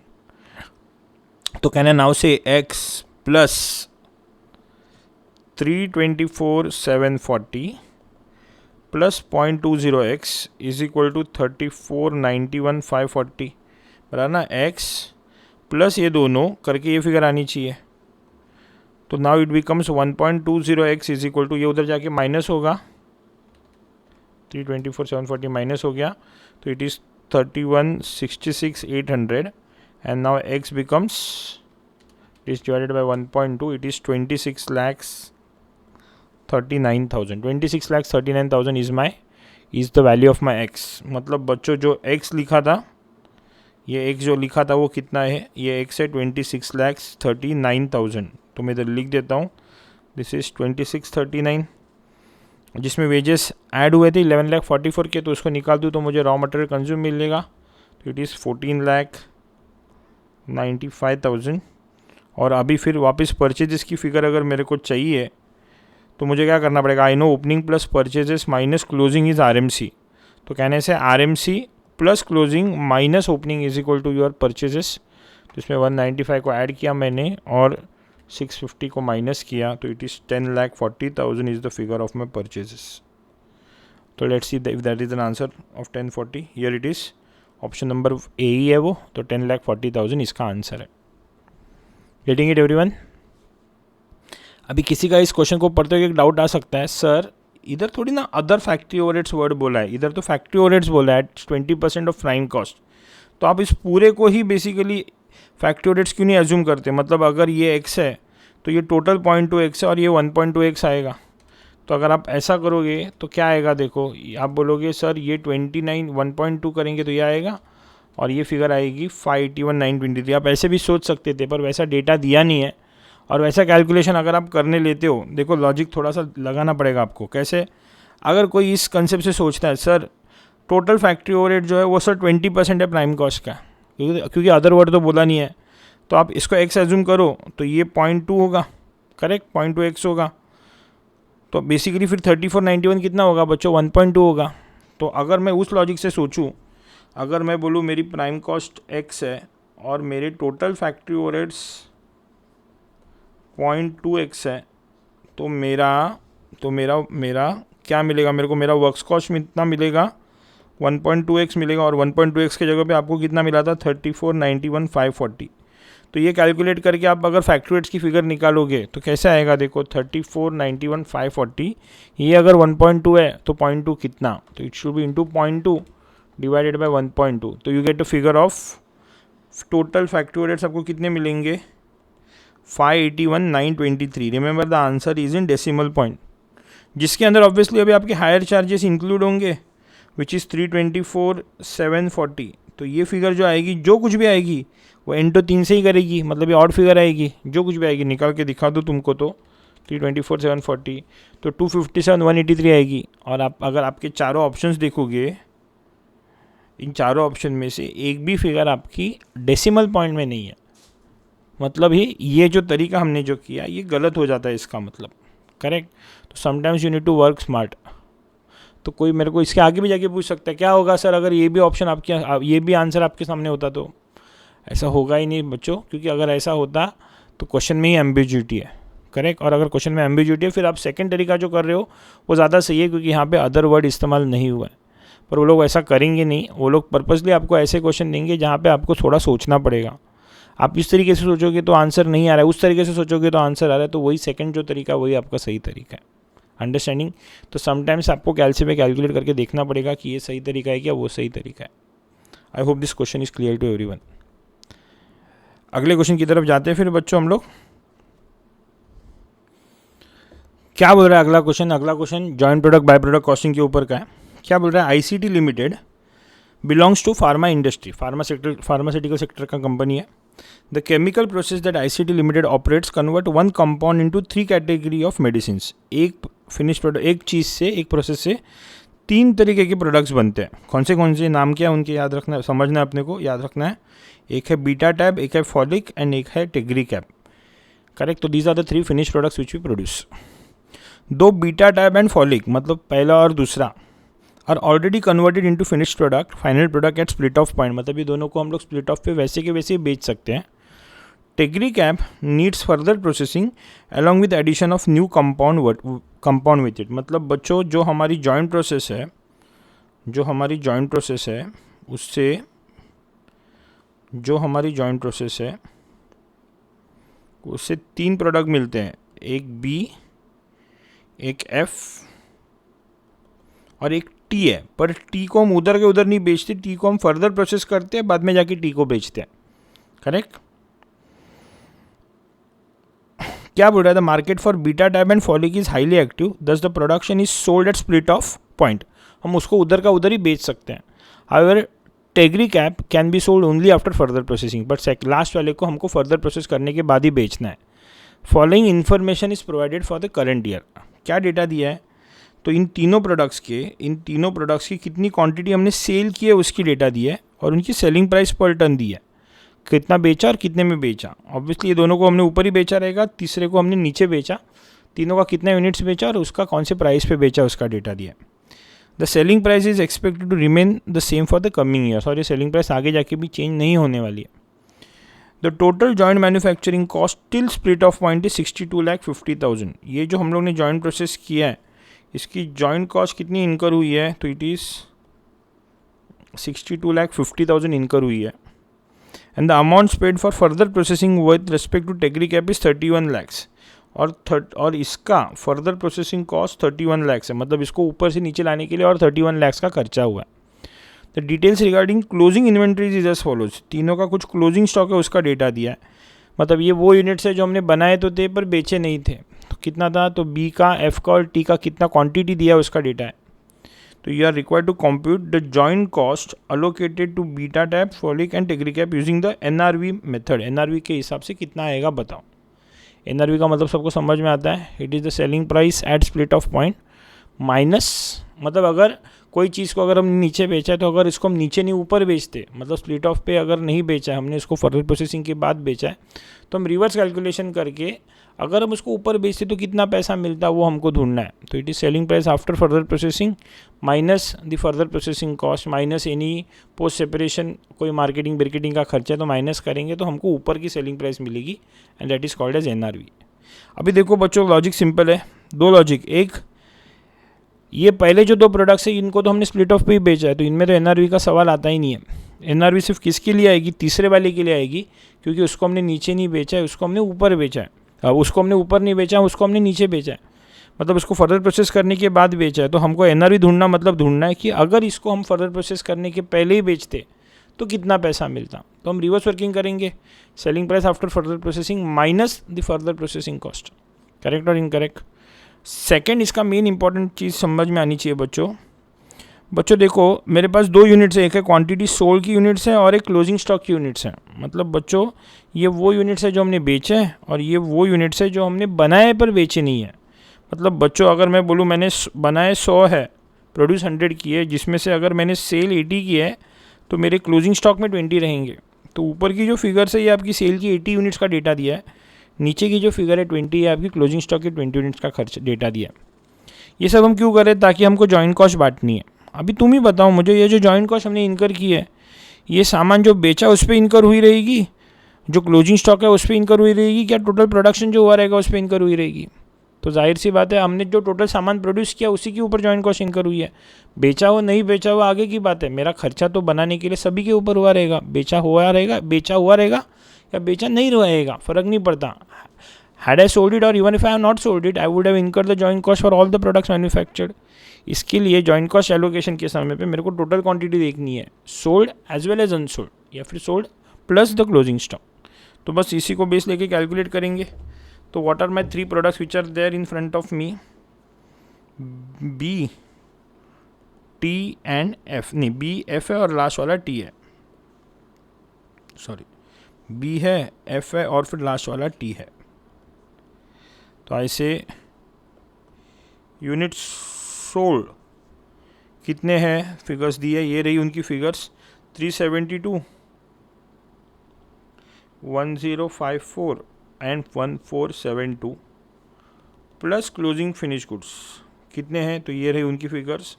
Speaker 1: तो can I now say x plus 324,740 plus 0.20x is equal to 34,91 540, बराबर ना? x प्लस ये दोनों करके ये फिगर आनी चाहिए। तो now it becomes 1.20x is equal to, ये उधर जाके माइनस होगा, 324,740 माइनस हो गया, तो it is 31,66,800 and now x becomes, it is divided by 1.2, it is 26,39,000। 26,39,000 is the value of my x। मतलब बच्चों जो x लिखा था, ये x जो लिखा था वो कितना है? ये x है 26,39,000। तो मैं इधर लिख देता हूँ, दिस इज़ 2639, जिसमें वेजेस ऐड हुए थे 11,44,000 के, तो उसको निकाल दूँ तो मुझे रॉ मटेरियल कंज्यूम मिलेगा। तो इट इज़ 14,95,000। और अभी फिर वापस परचेजेस की फिगर अगर मेरे को चाहिए तो मुझे क्या करना पड़ेगा? I know opening plus purchases minus closing is RMC। तो कहने से RMC plus closing minus opening is equal to your purchases. तो इसमें 195 को ऐड किया मैंने और 650 को माइनस किया, तो it is 10,40,000 is the figure of my purchases. तो let's see if that is an answer of 1040। Here it is option number A ही है वो, तो 10,40,000 इसका आंसर है। Getting it everyone? अभी किसी का इस क्वेश्चन को पढ़ते हुए एक डाउट आ सकता है, सर इधर थोड़ी ना अदर फैक्ट्री ओवरहेड्स वर्ड बोला है, इधर तो फैक्ट्री ओवरहेड्स बोला है 20% ऑफ प्राइम कॉस्ट। तो आप इस पूरे को ही बेसिकली फैक्ट्री ओवरहेड्स क्यों नहीं एज्यूम करते? मतलब अगर ये x है तो ये टोटल 0.2x है और ये 1.2x आएगा। तो अगर आप ऐसा करोगे तो क्या आएगा? देखो, आप बोलोगे सर ये 29 1.2 करेंगे तो ये आएगा, और ये फिगर आएगी 581,923। आप ऐसे भी सोच सकते थे, पर वैसा डेटा दिया नहीं है। और वैसा कैलकुलेशन अगर आप करने लेते हो, देखो लॉजिक थोड़ा सा लगाना पड़ेगा आपको। कैसे? अगर कोई इस कंसेप्ट से सोचता है, सर टोटल फैक्ट्री ओवरहेड जो है वो सर 20% है प्राइम कॉस्ट का, क्योंकि अदर वर्ड तो बोला नहीं है, तो आप इसको x एज्यूम करो तो ये 0.2 होगा, करेक्ट? 0.2x होगा। तो बेसिकली फिर 3491 कितना होगा बच्चों? 1.2 होगा। तो अगर मैं उस लॉजिक से सोचूं, अगर मैं बोलूं मेरी प्राइम कॉस्ट x है और मेरे टोटल फैक्ट्री ओवरहेड्स 0.2x है, तो मेरा क्या मिलेगा मेरे को? मेरा वर्क्स कॉस्ट में इतना मिलेगा 1.2x मिलेगा, और 1.2x के जगह पे आपको कितना मिला था? 34,91 540। तो ये कैलकुलेट करके आप अगर फैक्ट्री ओवरहेड्स की फिगर निकालोगे तो कैसे आएगा? देखो 34,91 540, ये अगर 1.2 है तो 0.2 कितना? तो it should be into 0.2 divided by 1.2। तो you get a figure of total factory overheads आपको कितने मिलेंगे? 581,923। Remember the answer is in decimal point, जिसके अंदर ऑब्वियसली अभी आपके हायर चार्जेस इंक्लूड होंगे, विच इज़ 324,740। तो ये फिगर जो आएगी, जो कुछ भी आएगी वो n तो 3 से ही करेगी, मतलब ये ऑड फिगर आएगी। जो कुछ भी आएगी निकाल के दिखा दो तुमको, तो 324,740 तो 257,183 आएगी। और आप अगर आपके चारों ऑप्शंस देखोगे, इन चारों ऑप्शन में से एक भी फिगर आपकी डेसिमल पॉइंट में नहीं है। मतलब ही ये जो तरीका हमने जो किया ये गलत हो जाता है इसका मतलब, करेक्ट? तो sometimes you need to work smart. तो कोई मेरे को इसके आगे भी जाके पूछ सकता है क्या होगा सर अगर ये भी ऑप्शन आपके, ये भी आंसर आपके सामने होता, तो ऐसा होगा ही नहीं बच्चों, क्योंकि अगर ऐसा होता तो क्वेश्चन में ही एम्बिग्यूटी है, करेक्ट। और अगर क्वेश्चन में एम्बिग्यूटी है फिर आप सेकंड तरीका जो कर रहे हो वो ज़्यादा सही है, क्योंकि यहाँ पे अदर वर्ड इस्तेमाल नहीं हुआ है। पर वो लोग ऐसा करेंगे नहीं, वो लोग पर्पसली आपको ऐसे क्वेश्चन देंगे जहाँ पे आपको थोड़ा सोचना पड़ेगा। आप इस तरीके से सोचोगे तो आंसर नहीं आ रहा है, उस तरीके से सोचोगे तो आंसर आ रहा है, तो वही सेकंड जो तरीका वही आपका सही तरीका है। अंडरस्टैंडिंग? तो समटाइम्स आपको कैलसी में कैलकुलेट करके देखना पड़ेगा कि ये सही तरीका है क्या वो सही तरीका है। I hope this question is clear to everyone. अगले क्वेश्चन की तरफ जाते हैं फिर बच्चों हम लोग। क्या बोल रहा है अगला question joint product by product costing के ऊपर का है। क्या बोल रहा है, ICT limited belongs to pharma industry, pharmaceutical sector का कंपनी है। The chemical process that ICT limited operates convert one compound into 3 category of medicines. एक फिनिश प्रोडक्ट, एक चीज़ से, एक प्रोसेस से 3 तरीके के प्रोडक्ट्स बनते हैं। कौन से नाम क्या है उनके याद रखना, समझना है, अपने को याद रखना है। एक है बीटा टैब, एक है फॉलिक एंड एक है टेग्री कैप, करेक्ट। तो these are the 3 finish products which we produce. दो बीटा टैब एंड फॉलिक मतलब पहला और दूसरा are already converted into finish product, final product at split off point, मतलब ये दोनों को हम लोग स्प्लिट ऑफ पे वैसे के वैसे ही बेच सकते हैं। Tegri cap needs further processing along with addition of new compound with it. मतलब बच्चों जो हमारी जॉइंट प्रोसेस है, उससे जो हमारी जॉइंट प्रोसेस है उससे 3 प्रोडक्ट मिलते हैं, एक बी, एक एफ और एक टी है। पर टी को हम उधर के उधर नहीं बेचते, टी को हम फर्दर प्रोसेस करते हैं, बाद में जाके टी को बेचते हैं, करेक्ट। क्या बोल रहा है, the market for Beta tab and Folic is highly active, thus the production is sold at split off point. हम उसको उधर का उधर ही बेच सकते हैं। However Tegri cap can be sold only after further processing, but last वाले को हमको फर्दर प्रोसेस करने के बाद ही बेचना है। Following information is provided for the current year. क्या डेटा दिया है, तो इन तीनों प्रोडक्ट्स की कितनी क्वांटिटी हमने सेल की है उसकी डेटा दी है, और उनकी सेलिंग प्राइस पर टन दी है, कितना बेचा और कितने में बेचा। ऑब्वियसली ये दोनों को हमने ऊपर ही बेचा रहेगा, तीसरे को हमने नीचे बेचा, तीनों का कितने यूनिट्स बेचा और उसका कौन से प्राइस पे बेचा उसका डेटा दिया। The selling price is expected to remain the same for the coming years, और ये सेलिंग प्राइस आगे जाके भी चेंज नहीं होने वाली है। The total joint manufacturing cost till split off point is 62,50,000। ये जो हम लोग ने जॉइंट प्रोसेस किया है इसकी जॉइंट कॉस्ट कितनी इनकर हुई है, तो इट इज़ 62,50,000 इनकर हुई है। And the amount paid for further processing with respect to Tegri cap is 31 lakhs, और इसका फर्दर प्रोसेसिंग कॉस्ट 31 lakhs है, मतलब इसको ऊपर से नीचे लाने के लिए और 31 lakhs का खर्चा हुआ है। The details regarding closing inventories is as follows. तीनों का कुछ क्लोजिंग स्टॉक है उसका डेटा दिया है, मतलब ये वो यूनिट्स है जो हमने बनाए तो थे पर बेचे नहीं थे, तो कितना था, तो बी का, एफ का और टी का कितना क्वांटिटी दिया है उसका डेटा है। तो you are required to compute the joint cost allocated to Beta tab, Folic and Tegri cap using the NRV method. NRV के हिसाब से कितना आएगा बताओ। एनआरवी का मतलब सबको समझ में आता है, it is the selling price at split off point minus, मतलब अगर कोई चीज़ को अगर हम नीचे बेचा है तो अगर इसको हम नीचे नहीं ऊपर बेचते, मतलब स्प्लिट ऑफ पे अगर नहीं बेचा है, हमने इसको फर्दर प्रोसेसिंग के बाद बेचा है, तो हम रिवर्स कैलकुलेशन करके अगर हम उसको ऊपर बेचते तो कितना पैसा मिलता है वो हमको ढूंढना है। तो it is selling price after further processing minus the further processing cost minus any post separation, कोई मार्केटिंग का खर्चा तो माइनस करेंगे तो हमको ऊपर की सेलिंग प्राइस मिलेगी, and that is called as NRV. अभी देखो बच्चों लॉजिक सिंपल है, दो लॉजिक, एक ये पहले जो 2 प्रोडक्ट्स है इनको तो हमने स्प्लिट ऑफ पे ही बेचा है, तो इनमें तो एनआरवी का सवाल आता ही नहीं है। एनआरवी सिर्फ किसके लिए आएगी, तीसरे वाले के लिए आएगी, क्योंकि उसको हमने नीचे नहीं बेचा है, उसको हमने ऊपर बेचा है। उसको हमने ऊपर नहीं बेचा, उसको हमने नीचे बेचा है, मतलब उसको फर्दर प्रोसेस करने के बाद बेचा है। तो हमको एनआरवी ढूंढना, मतलब ढूंढना है कि अगर इसको हम फर्दर प्रोसेस करने के पहले ही बेचते तो कितना पैसा मिलता। तो हम रिवर्स वर्किंग करेंगे, selling price after further processing minus the further processing cost, correct और इनकरेक्ट। सेकेंड, इसका मेन इंपॉर्टेंट चीज़ समझ में आनी चाहिए बच्चों देखो मेरे पास 2 यूनिट्स है, एक है क्वांटिटी सोल्ड की यूनिट्स है और एक क्लोजिंग स्टॉक की यूनिट्स हैं। मतलब बच्चों ये वो यूनिट्स है जो हमने बेचे हैं और ये वो यूनिट्स है जो हमने बनाए पर बेचे नहीं है। मतलब बच्चों अगर मैं बोलूँ मैंने बनाए 100 है, प्रोड्यूस 100 की है, जिसमें से अगर मैंने सेल 80 की है तो मेरे क्लोजिंग स्टॉक में 20 रहेंगे। तो ऊपर की जो फिगर है ये आपकी सेल की 80 यूनिट्स का डेटा दिया है, नीचे की जो फिगर है 20 है आपकी क्लोजिंग स्टॉक के 20 यूनिट्स का खर्च डेटा दिया है। ये सब हम क्यों करें? ताकि हमको जॉइंट कॉस्ट बांटनी है। अभी तुम ही बताओ मुझे, ये जो जॉइंट कॉस्ट हमने इनकर की है, ये सामान जो बेचा उस पर इनकर हुई रहेगी, जो क्लोजिंग स्टॉक है उस पर इनकर हुई रहेगी, क्या टोटल प्रोडक्शन जो हुआ रहेगा उस पर इनकर हुई रहेगी? तो जाहिर सी बात है, हमने जो टोटल सामान प्रोड्यूस किया उसी के ऊपर जॉइंट कॉस्ट इनकर हुई है। बेचा हो नहीं बेचा हुआ आगे की बात है, मेरा खर्चा तो बनाने के लिए सभी के ऊपर हुआ रहेगा। बेचा हुआ रहेगा या बेचा नहीं रहेगा, फ़र्क नहीं पड़ता। Had I sold it or even if I have not sold it, I would have incurred the joint cost for all the products manufactured. इसके लिए जॉइंट कॉस्ट एलोकेशन के समय पे मेरे को टोटल क्वांटिटी देखनी है, sold as well as unsold, या फिर sold plus the closing stock. तो बस इसी को बेस लेके कैलकुलेट करेंगे। तो what are my 3 products which are there in front of me? B, T and F. नहीं, बी एफ है और लास्ट वाला टी है, सॉरी, बी है, एफ है और फिर लास्ट वाला टी है। तो ऐसे यूनिट सोल्ड कितने हैं, फिगर्स दिए, ये रही उनकी figures. 372, 1054 and 1472 plus closing finish goods कितने हैं, तो ये रही उनकी फिगर्स।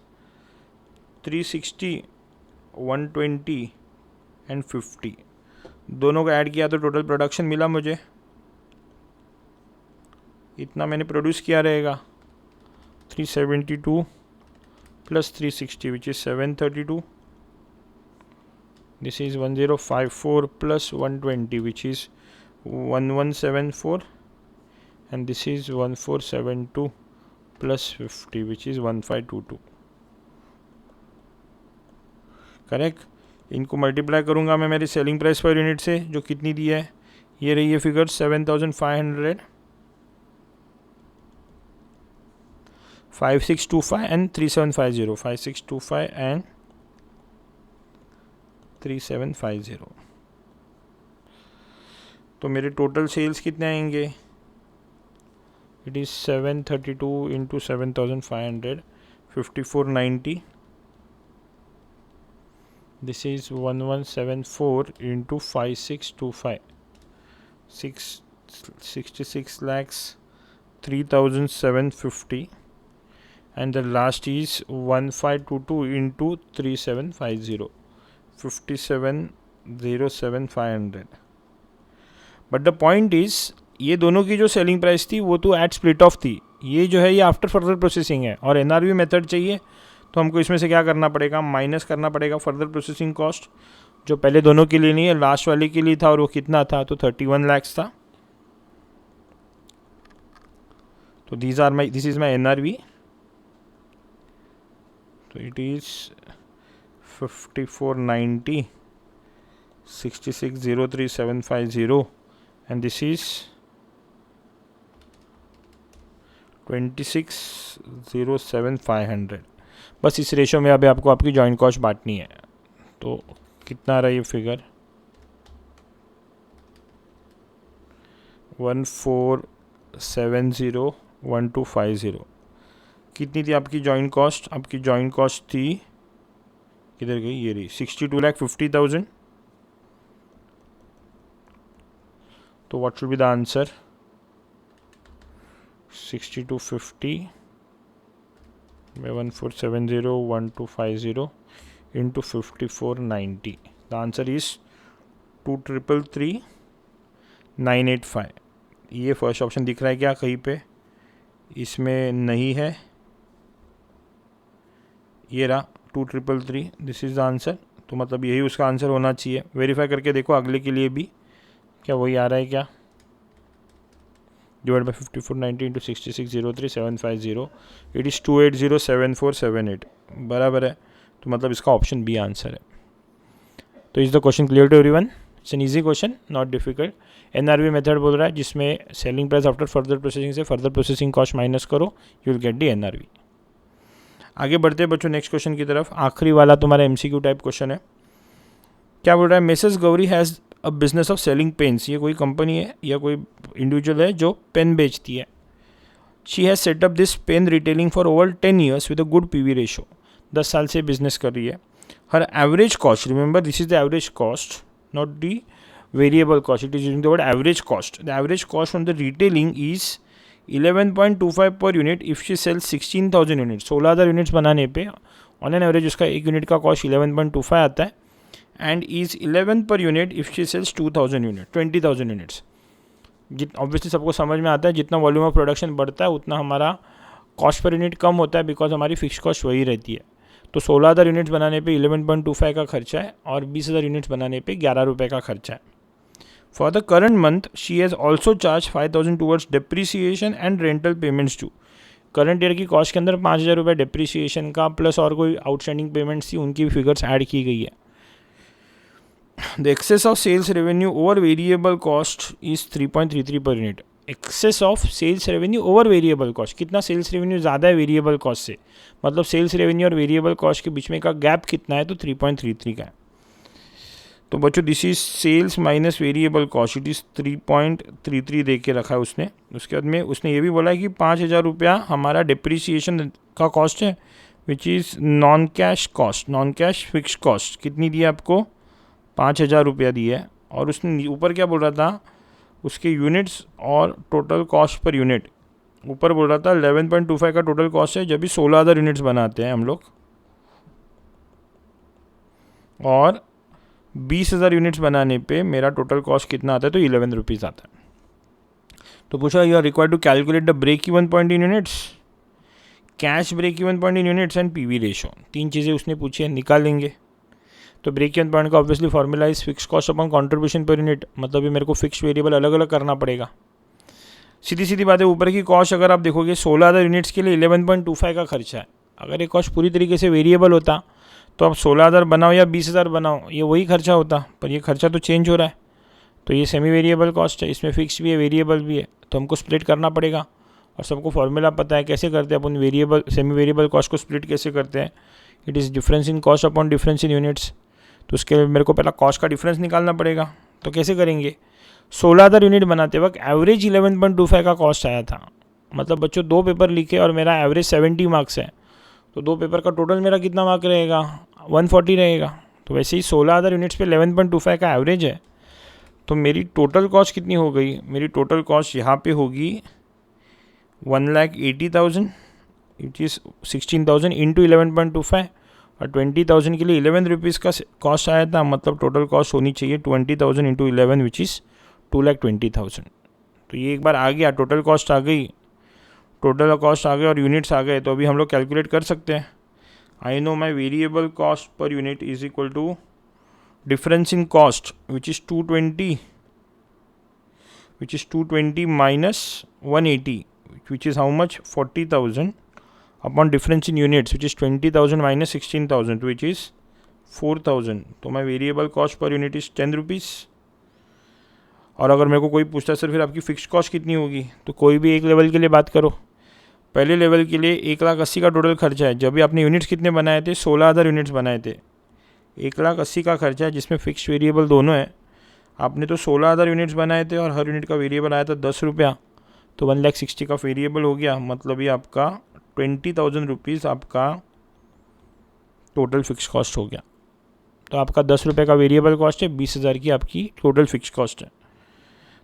Speaker 1: 360, 120 एंड 50, दोनों का ऐड किया तो टोटल प्रोडक्शन मिला मुझे, इतना मैंने प्रोड्यूस किया रहेगा। 372 plus 360 which is 732, this is 1054 plus 120 which is 1174 and this is 1472 plus 50 which is 1522। Correct. इनको मल्टीप्लाई करूँगा मैं मेरी सेलिंग प्राइस पर यूनिट से, जो कितनी दी है, ये रही है फिगर 7500, 5625 and 3750, 5625 and 3750। तो मेरे टोटल सेल्स कितने आएंगे? It is 732 into 7500, 5490। This is 1174 into 5625, 66 lakhs 3750 and the last is 1522 into 3750, 57,07,500। But the point is, ये दोनों की जो सेलिंग प्राइस थी वो तो एट स्प्लिट ऑफ थी, ये जो है ये आफ्टर फर्दर प्रोसेसिंग है, और एनआरवी मेथड चाहिए तो हमको इसमें से क्या करना पड़ेगा, माइनस करना पड़ेगा फर्दर प्रोसेसिंग कॉस्ट, जो पहले दोनों के लिए नहीं है, लास्ट वाले के लिए था, और वो कितना था, तो 31 lakhs था। तो दिस इज माई एनआरवी, तो it is 5490, 66,03,750 and this is 26,07,500। बस इस रेशो में अभी आपको आपकी जॉइंट कॉस्ट बांटनी है। तो कितना रहा ये फिगर, 14701250। कितनी थी आपकी जॉइंट कॉस्ट? आपकी जॉइंट कॉस्ट थी, किधर गई, ये रही, 62,50,000। तो what should be the answer? 6250 by 14701250 into 5490। The answer is 2,333,985। ये फर्स्ट ऑप्शन दिख रहा है क्या कहीं पे? इसमें नहीं है, ये रहा 2,333, दिस इज़ द आंसर। तो मतलब यही उसका आंसर होना चाहिए। वेरीफाई करके देखो अगले के लिए भी, क्या वही आ रहा है क्या? Divide by 5490 into 66,03,750, it is 2807478, बराबर है। तो मतलब इसका ऑप्शन बी आंसर है। तो is the question clear to everyone? It's an easy question, not difficult. NRV method बोल रहा है जिसमें selling price after further processing से फर्दर प्रोसेसिंग कॉस्ट माइनस करो, you will get the NRV. आगे बढ़ते हैं बच्चों नेक्स्ट क्वेश्चन की तरफ। आखिरी वाला तुम्हारा एमसीक्यू टाइप क्वेश्चन है। क्या बोल रहा है? Mrs Gauri has a business of selling pens. ये कोई कंपनी है या कोई इंडिविजुअल है जो पेन बेचती है। She has set up this pen retailing for over 10 years with a good PV ratio. 10 साल से बिजनेस कर रही है। Her average cost, remember this is the average cost, not the variable cost, it is using the word average cost. The average cost from the retailing is 11.25 per unit if she sell 16,000 unit, 16,000 units बनाने पे on an average उसका एक unit का cost 11.25 आता है and is 11 पर unit if she sales 2,000 unit, 20,000 units. Obviously सबको समझ में आता है जितना वॉल्यूम ऑफ प्रोडक्शन बढ़ता है उतना हमारा कॉस्ट पर यूनिट कम होता है बिकॉज हमारी फिक्स कॉस्ट वही रहती है। तो 16,000 यूनिट्स बनाने पे 11.25 का खर्चा है और 20,000 यूनिट्स बनाने पे 11 रुपये का खर्चा है। For the current month she has also charge 5,000 towards depreciation and rental payments too. Current year की कॉस्ट के अंदर 5,000 रुपये डिप्रिसिएशन का प्लस और कोई आउटस्टैंडिंग पेमेंट्स थी उनकी फिगर्स ऐड की गई है। The excess of sales revenue over variable cost is 3.33 per unit. Excess of sales revenue over variable cost, कितना सेल्स रेवेन्यू ज़्यादा है वेरिएबल कॉस्ट से, मतलब सेल्स रेवेन्यू और वेरिएबल कॉस्ट के बीच में का गैप कितना है, तो 3.33 का है। तो बच्चों this is sales minus variable cost, it is 3.33 दे के रखा है उसने। उसके बाद में उसने ये भी बोला है कि 5,000 रुपया हमारा डिप्रिसिएशन का कॉस्ट है which is non cash cost, non cash fixed cost. कितनी दी है आपको, 5,000 रुपया दी है। और उसने ऊपर क्या बोल रहा था, उसके यूनिट्स और टोटल कॉस्ट पर यूनिट, ऊपर बोल रहा था 11.25 का टोटल कॉस्ट है जब भी 16,000 यूनिट्स बनाते हैं हम लोग, और 20,000 यूनिट्स बनाने पे मेरा टोटल कॉस्ट कितना आता है, तो 11 रुपीज़ आता है। तो पूछा you are required to calculate the break even point in units, cash break even point in units and PV ratio. 3 चीज़ें उसने पूछी है, निकालेंगे। तो ब्रेक इवन पॉइंट का obviously formula is fix cost upon contribution per unit, मतलब ये मेरे को फिक्स वेरिएबल अलग अलग करना पड़ेगा। सीधी सीधी बात है, ऊपर की कॉस्ट अगर आप देखोगे 16,000 यूनिट्स के लिए 11.25 का खर्चा है। अगर ये कॉस्ट पूरी तरीके से वेरिएबल होता तो आप 16,000 बनाओ या 20,000 बनाओ ये वही खर्चा होता, पर ये खर्चा तो चेंज हो रहा है। तो ये सेमी वेरिएबल कॉस्ट है, इसमें फिक्स भी है वेरिएबल भी है, तो हमको स्प्लिट करना पड़ेगा। और सबको फॉर्मूला पता है कैसे करते हैं अपन वेरिएबल सेमी वेरिएबल कॉस्ट को स्प्लिट कैसे करते हैं, it is difference in cost upon difference in units. तो उसके लिए मेरे को पहला कॉस्ट का डिफरेंस निकालना पड़ेगा। तो कैसे करेंगे, 16,000 यूनिट बनाते वक्त एवरेज 11.25 का कॉस्ट आया था, मतलब बच्चों 2 पेपर लिखे और मेरा एवरेज 70 मार्क्स है, तो 2 पेपर का टोटल मेरा कितना मार्क रहेगा, 140 रहेगा। तो वैसे ही 16,000 यूनिट्स पे 11.25 का एवरेज है, तो मेरी टोटल कॉस्ट कितनी हो गई, मेरी टोटल कॉस्ट यहाँ पे होगी 1,80,000, इट इज़ 16,000 इंटू 11.25, और 20,000 के लिए 11 रुपीज़ का कॉस्ट आया था, मतलब टोटल कॉस्ट होनी चाहिए 20,000 इंटू 11 विच इज़ 2,20,000। तो ये एक बार आ गया, टोटल कॉस्ट आ गई, टोटल कॉस्ट आ गए और यूनिट्स आ गए, तो अभी हम लोग कैलकुलेट कर सकते हैं। I know my variable cost per unit is equal to difference in cost which is 220 minus 180 which is how much 40,000 upon difference in units which is 20,000 minus 16,000 which is 4,000। तो my variable cost per unit is 10 rupees. और अगर मेरे को कोई पूछता है sir फिर आपकी फ़िक्स कॉस्ट कितनी होगी, तो कोई भी एक लेवल के लिए बात करो। पहले लेवल के लिए 1,80,000 का टोटल खर्चा है, जब भी आपने यूनिट्स कितने बनाए थे, 16,000 यूनिट्स बनाए थे, 1,80,000 का खर्चा है जिसमें फ़िक्स वेरिएबल दोनों है। आपने तो 16,000 यूनिट्स बनाए थे और हर यूनिट का वेरिएबल आया था 10 रुपया, तो 1,60,000 का वेरिएबल हो गया, मतलब ये आपका 20,000 रुपीज़ आपका टोटल फिक्स कॉस्ट हो गया। तो आपका 10 रुपये का वेरिएबल कॉस्ट है, 20,000 की आपकी टोटल फिक्स कॉस्ट है।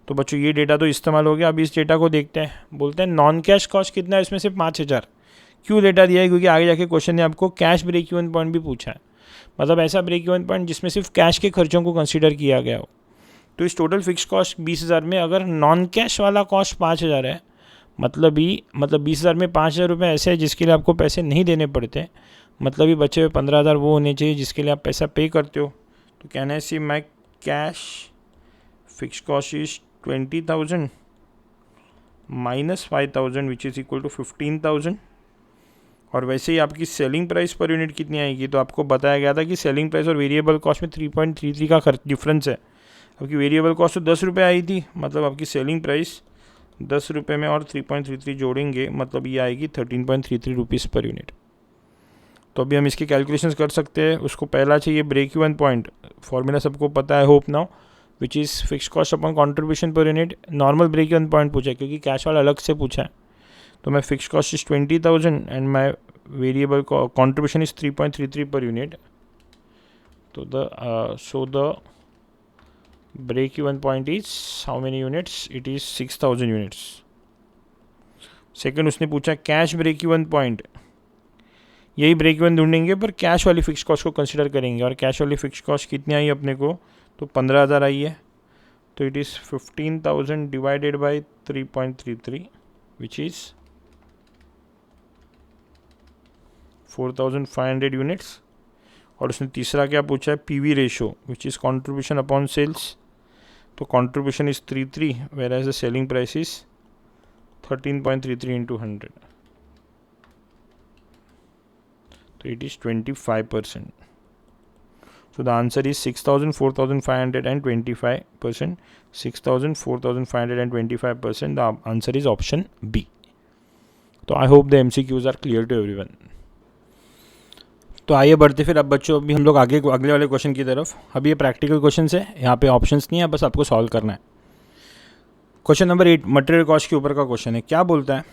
Speaker 1: तो बच्चों ये डेटा तो इस्तेमाल हो गया। अब इस डेटा को देखते हैं, बोलते हैं नॉन कैश कॉस्ट कितना है, इसमें से 5,000 क्यों डेटा दिया है, क्योंकि आगे जाके क्वेश्चन ने आपको कैश ब्रेक इवन पॉइंट भी पूछा है, मतलब ऐसा ब्रेक इवन पॉइंट जिसमें सिर्फ कैश के खर्चों को कंसीडर किया गया हो। तो इस टोटल फिक्स कॉस्ट 20,000 में अगर नॉन कैश वाला कॉस्ट 5,000 है, मतलब 20,000 में 5,000 रुपये ऐसे है जिसके लिए आपको पैसे नहीं देने पड़ते, मतलब ये बचे हुए 15,000 वो होने चाहिए जिसके लिए आप पैसा पे करते हो। तो कहना है see my cash fixed cost is 20,000 minus 5,000 which is equal to 15,000। और वैसे ही आपकी सेलिंग प्राइस पर यूनिट कितनी आएगी, तो आपको बताया गया था कि सेलिंग प्राइस और वेरिएबल कॉस्ट में 3.33 का डिफरेंस है। आपकी वेरिएबल कॉस्ट तो 10 रुपये आई थी, मतलब आपकी सेलिंग प्राइस 10 रुपये में और 3.33 जोड़ेंगे, मतलब ये आएगी 13.33 रुपीज़ पर यूनिट। तो अभी हम इसके कैलकुलेशंस कर सकते हैं। उसको पहला चाहिए ब्रेक इवन पॉइंट, फॉर्मूला सबको पता है hope now, which is fix cost upon contribution per unit. Normal break even point पूछा है क्योंकि कैश वाला अलग से पूछा है। तो मैं fix cost is 20,000 and my variable contribution is 3.33 per unit. तो the break even point is how many units, it is 6,000 units। Second उसने पूछा कैश ब्रेक इवन पॉइंट, यही ब्रेक इवन ढूंढेंगे पर कैश वाली फिक्स कॉस्ट को consider करेंगे, और कैश वाली फिक्स कॉस्ट कितनी आई अपने को, तो 15,000 आई है। तो it is 15,000 divided by 3.33 which is 4,500 units. और उसने तीसरा क्या पूछा है, PV ratio which is contribution upon sales. तो contribution is 33 whereas the selling price is 13.33 into 100, तो it is 25%. So the answer is 6,000, 4,525%. 6,000, 4,525%. The answer is option B. तो I hope the MCQs are clear to everyone. तो आइए बढ़ते फिर अब बच्चों, अभी हम लोग अगले वाले क्वेश्चन की तरफ. अभी ये प्रैक्टिकल क्वेश्चन है, यहाँ पे ऑप्शंस नहीं है, बस आपको सॉल्व करना है. क्वेश्चन नंबर 8 मटेरियल कॉस्ट के ऊपर का क्वेश्चन है. क्या बोलता है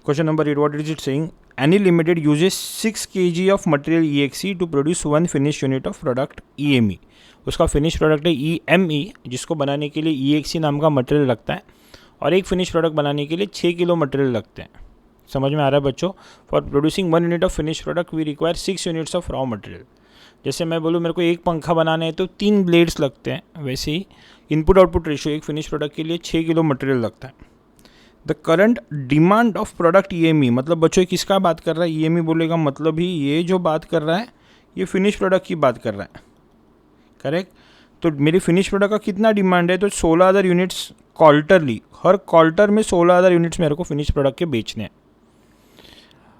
Speaker 1: question number 8? What is it saying? Any Limited uses 6 kg of material EXE to produce one finished unit of product EME. उसका फिनिश प्रोडक्ट है EME, जिसको बनाने के लिए EXE नाम का मटेरियल लगता है, और एक फिनिश प्रोडक्ट बनाने के लिए 6 किलो मटेरियल लगते हैं. समझ में आ रहा है बच्चों? For producing 1 unit of finish product we require 6 units of raw material. जैसे मैं बोलूँ मेरे को एक पंखा बनाना है तो 3 ब्लेड्स लगते हैं, वैसे ही इनपुट आउटपुट रेशियो एक फिनिश प्रोडक्ट के लिए 6 किलो मटेरियल लगता है. The current demand of product EME, मतलब बच्चों किसका बात कर रहा है? EME बोलेगा मतलब ही ये जो बात कर रहा है ये फिनिश प्रोडक्ट की बात कर रहा है. करेक्ट. तो मेरी फिनिश प्रोडक्ट का कितना डिमांड है? तो 16,000 यूनिट्स क्वार्टरली, हर क्वार्टर में 16,000 यूनिट्स मेरे को फिनिश प्रोडक्ट के बेचने हैं.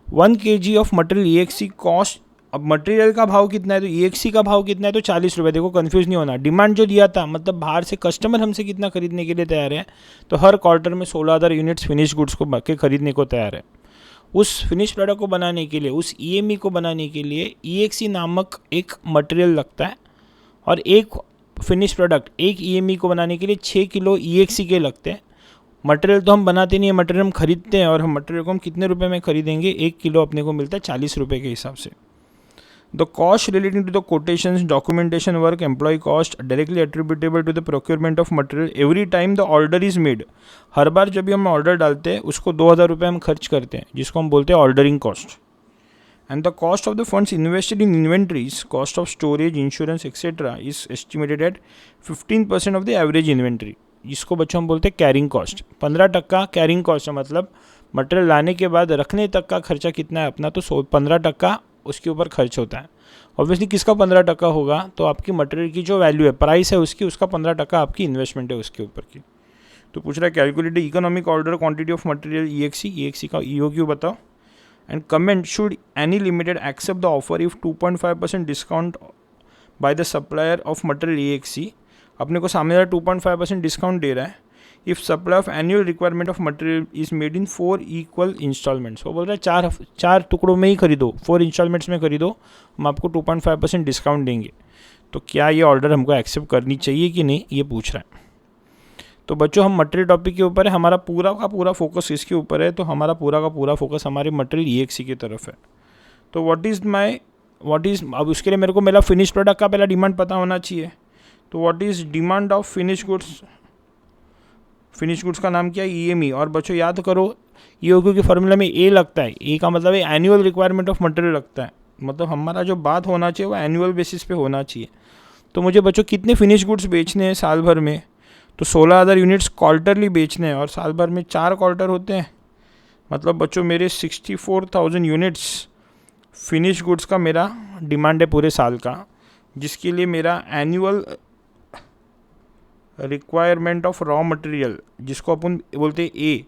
Speaker 1: 1 kg of material EXE cost. अब मटेरियल का भाव कितना है तो EXE का भाव कितना है? तो 40 रुपये. देखो कंफ्यूज नहीं होना. डिमांड जो दिया था मतलब बाहर से कस्टमर हमसे कितना खरीदने के लिए तैयार है, तो हर क्वार्टर में 16,000 यूनिट्स फिनिश गुड्स को के खरीदने को तैयार है. उस फिनिश प्रोडक्ट को बनाने के लिए, उस EME को बनाने के लिए EXE नामक एक मटेरियल लगता है, और एक फिनिश प्रोडक्ट एक EME को बनाने के लिए 6 किलो EXE के लगते हैं. मटेरियल तो हम बनाते नहीं है, मटेरियल हम खरीदते हैं, और हम मटेरियल को हम कितने रुपये में खरीदेंगे? 1 किलो अपने को मिलता है 40 रुपये के हिसाब से. The cost relating to the quotations, documentation work, employee cost directly attributable to the procurement of material every time the order is made. हर बार जब भी हम ऑर्डर डालते हैं उसको 2,000 रुपये हम खर्च करते हैं, जिसको हम बोलते हैं ordering cost. And the cost of the funds invested in inventories, cost of storage, insurance etcetera is estimated at 15% of the average inventory, जिसको बच्चों हम बोलते हैं कैरिंग कॉस्ट. 15% कैरिंग कॉस्ट है, मतलब मटेरियल लाने के बाद रखने तक का खर्चा कितना है अपना, तो 15% उसके ऊपर खर्च होता है. ऑब्वियसली किसका 15% होगा? तो आपकी मटेरियल की जो वैल्यू है, प्राइस है उसकी, उसका 15% आपकी इन्वेस्टमेंट है उसके ऊपर की. तो पूछ रहा है calculate economic order quantity of material EXE का EOQ बताओ. And comment should any limited accept the offer if 2.5% discount by the supplier of material EXE. अपने को सामने वाला 2.5% डिस्काउंट दे रहा है. If supply of annual requirement of material is made in 4 equal instalments. वो बोल रहा है चार टुकड़ों में ही खरीदो, 4 इंस्टॉलमेंट्स में खरीदो, हम आपको 2.5% डिस्काउंट देंगे. तो क्या ये ऑर्डर हमको एक्सेप्ट करनी चाहिए कि नहीं, ये पूछ रहा है. तो बच्चों हम मटेरियल टॉपिक के ऊपर है, हमारा पूरा का पूरा फोकस इसके ऊपर है, तो हमारा पूरा का पूरा फोकस हमारे मटेरियल EXE की तरफ है. तो व्हाट इज़ अब उसके लिए मेरे को मेरा फिनिश प्रोडक्ट का पहला डिमांड पता होना चाहिए. तो what is demand of finish goods? Finish goods का नाम क्या है? EME. और बच्चों याद करो EOQ के फॉर्मूला में A लगता है. A का मतलब है एनुअल रिक्वायरमेंट ऑफ मटेरियल लगता है, मतलब हमारा जो बात होना चाहिए वो एनुअल बेसिस पे होना चाहिए. तो मुझे बच्चों कितने फिनिश गुड्स बेचने हैं साल भर में? तो 16,000 यूनिट्स क्वार्टरली बेचने हैं, और साल भर में 4 क्वार्टर होते हैं, मतलब बच्चों मेरे 64,000 यूनिट्स फिनिश गुड्स का मेरा डिमांड है पूरे साल का, जिसके लिए मेरा annual requirement of raw material, जिसको अपन बोलते हैं A.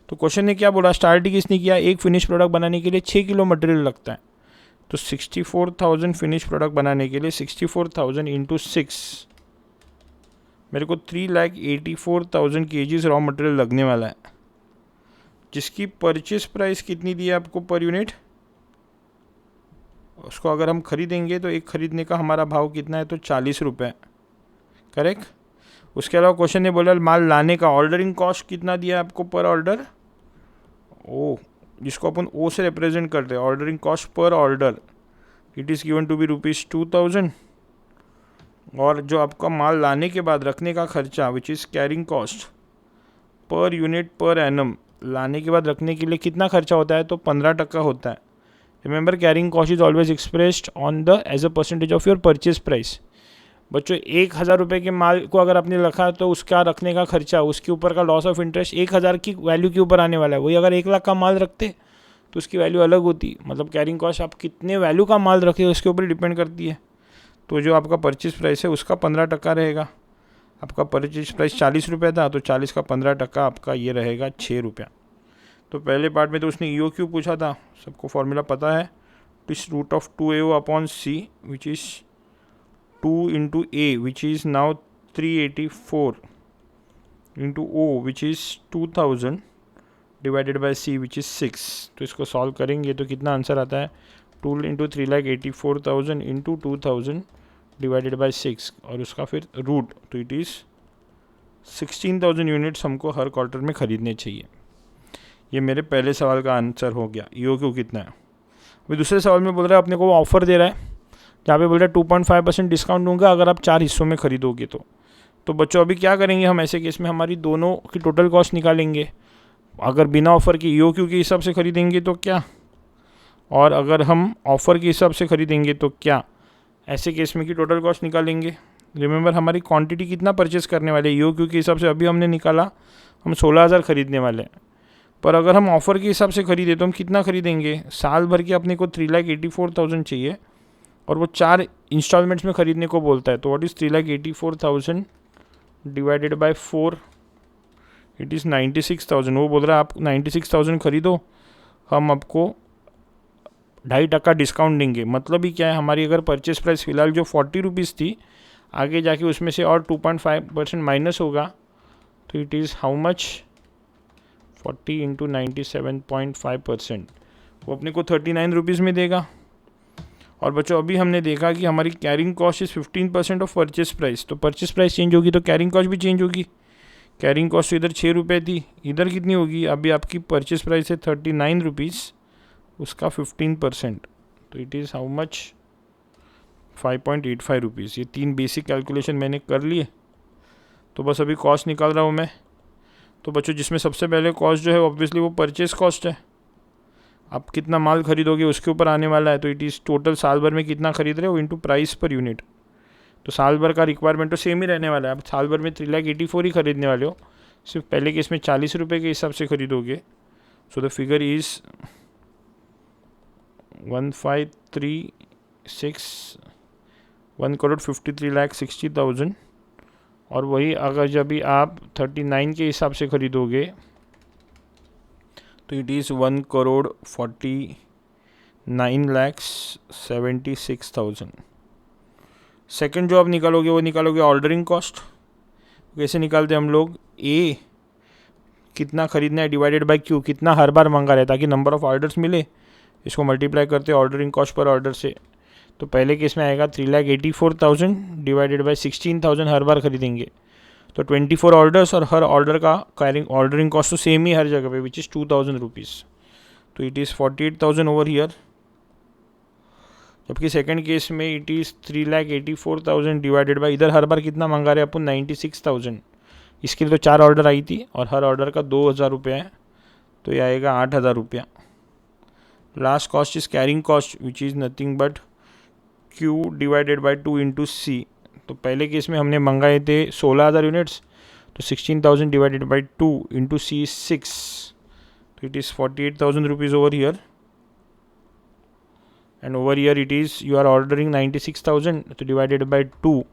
Speaker 1: तो क्वेश्चन ने क्या बोला, स्टार्ट किसने किया? एक फिनिश प्रोडक्ट बनाने के लिए 6 किलो मटेरियल लगता है. तो 64,000 फिनिश प्रोडक्ट बनाने के लिए 64,000 इंटू 6, मेरे को 3,84,000 kgs रॉ मटेरियल लगने वाला है, जिसकी परचेस प्राइस कितनी दी है आपको पर यूनिट? उसको अगर हम खरीदेंगे तो एक खरीदने का हमारा भाव कितना है? तो 40 रुपये. करेक्ट. उसके अलावा क्वेश्चन ने बोला माल लाने का ऑर्डरिंग कॉस्ट कितना दिया आपको पर ऑर्डर? ओ, जिसको अपन O से रिप्रेजेंट करते हैं, ordering cost per order, it is given to be ₹2,000. और जो आपका माल लाने के बाद रखने का खर्चा which is carrying cost per unit per annum, लाने के बाद रखने के लिए कितना खर्चा होता है, तो 15% होता है। Remember carrying cost is always expressed on the as a percentage of your purchase price. बच्चों 1,000 रुपये के माल को अगर आपने रखा तो उसका रखने का खर्चा, उसके ऊपर का लॉस ऑफ इंटरेस्ट 1,000 की वैल्यू के ऊपर आने वाला है। वही अगर 1,00,000 का माल रखते तो उसकी वैल्यू अलग होती। मतलब कैरिंग कॉस्ट आप कितने वैल्यू का माल रखे उसके ऊपर डिपेंड करती है। तो जो आपका परचेज प्राइस है उसका 15% रहेगा। आपका परचेज प्राइस 40 रुपये था तो 40 का 15% आपका ये रहेगा 6 रुपया। तो पहले पार्ट में तो उसने EOQ पूछा था, सबको फॉर्मूला पता है, is root of 2AO upon C which is 2 into A which is now 384 into O which is 2000 divided by C which is 6। तो इसको सॉल्व करेंगे तो कितना आंसर आता है, 2 into 3,84,000 into 2000 divided by 6 और उसका फिर रूट, तो इट इज़ 16,000 यूनिट्स हमको हर क्वार्टर में ख़रीदने चाहिए। ये मेरे पहले सवाल का आंसर हो गया। EOQ कितना है। अभी दूसरे सवाल में बोल रहा है अपने को ऑफर दे रहा है जहाँ पे बोल रहा है 2.5% डिस्काउंट दूंगा अगर आप 4 हिस्सों में खरीदोगे तो बच्चों अभी क्या करेंगे हम, ऐसे केस में हमारी दोनों की टोटल कॉस्ट निकालेंगे। अगर बिना ऑफ़र के EOQ के हिसाब से खरीदेंगे तो क्या, और अगर हम ऑफ़र के हिसाब से खरीदेंगे तो क्या, ऐसे केस में की टोटल कॉस्ट निकालेंगे। रिमेंबर हमारी क्वांटिटी कितना परचेस करने वाले EOQ के हिसाब से अभी हमने निकाला, हम 16,000 खरीदने वाले हैं। पर अगर हम ऑफ़र के हिसाब से खरीदे तो हम कितना खरीदेंगे, साल भर के अपने को 3,84,000 चाहिए और वो 4 इंस्टॉलमेंट्स में ख़रीदने को बोलता है। तो what is 3,84,000 divided by 4, it is 96,000। वो बोल रहा है आप 96,000 खरीदो, हम आपको 2.5% डिस्काउंट देंगे। मतलब ही क्या है, हमारी अगर परचेस प्राइस फ़िलहाल जो 40 रुपीज़ थी, आगे जाके उसमें से और 2.5% माइनस होगा, तो it is how much, 40 into 97.5%, वो अपने को 39 रुपीज़ में देगा। और बच्चों अभी हमने देखा कि हमारी carrying cost is 15% of purchase price. तो परचेस प्राइस चेंज होगी तो कैरिंग कॉस्ट भी चेंज होगी। कैरिंग कॉस्ट तो इधर 6 रुपये थी, इधर कितनी होगी, अभी आपकी परचेस प्राइस है 39 रुपीज़, उसका 15%, तो it is how much, 5.85 rupees. ये 3 बेसिक कैलकुलेशन मैंने कर लिए, तो बस अभी कॉस्ट निकाल रहा हूँ मैं। तो बच्चों जिसमें सबसे पहले कॉस्ट जो है ऑब्वियसली वो परचेस कॉस्ट है। आप कितना माल खरीदोगे उसके ऊपर आने वाला है। तो इट इज़ टोटल साल भर में कितना खरीद रहे हो इंटू प्राइस पर यूनिट। तो साल भर का रिक्वायरमेंट तो सेम ही रहने वाला है। आप साल भर में 3,84,000 ही खरीदने वाले हो, सिर्फ पहले केस में 40 रुपये के हिसाब से खरीदोगे। सो द फिगर इज़ 1,53,60,000 और वही अगर जब भी आप 39 के हिसाब से खरीदोगे तो इट इज़ 1,49,76,000। सेकंड जो आप निकालोगे वो निकालोगे ऑर्डरिंग कॉस्ट। कैसे निकालते हैं हम लोग, ए कितना खरीदना है डिवाइडेड बाय क्यू, कितना हर बार मंगा रहे हैं, ताकि नंबर ऑफ़ ऑर्डर्स मिले, इसको मल्टीप्लाई करते हैं ऑर्डरिंग कॉस्ट पर ऑर्डर से। तो पहले केस में आएगा 3,84,000 डिवाइडेड बाय 16,000 हर बार खरीदेंगे, तो 24 ऑर्डर्स और हर ऑर्डर का ऑर्डरिंग कॉस्ट तो सेम ही हर जगह पे, विच इज़ 2,000 रुपीज़। तो इट इज़ 48,000 ओवर हियर। जबकि सेकंड केस में इट इज़ 3,84,000 डिवाइडेड बाय, इधर हर बार कितना मंगा रहे हैं अपन, 96,000। इसके लिए तो 4 ऑर्डर आई थी और हर ऑर्डर का 2,000 रुपये है, तो ये आएगा 8,000 रुपया। Last cost is carrying cost which is nothing but Q divided by 2 into C। तो पहले केस में हमने मंगाए थे 16,000 यूनिट्स, तो 16,000 divided by 2 into C is 6, तो it is 48,000 rupees over here. And over here it is you are ordering 96,000, तो divided by 2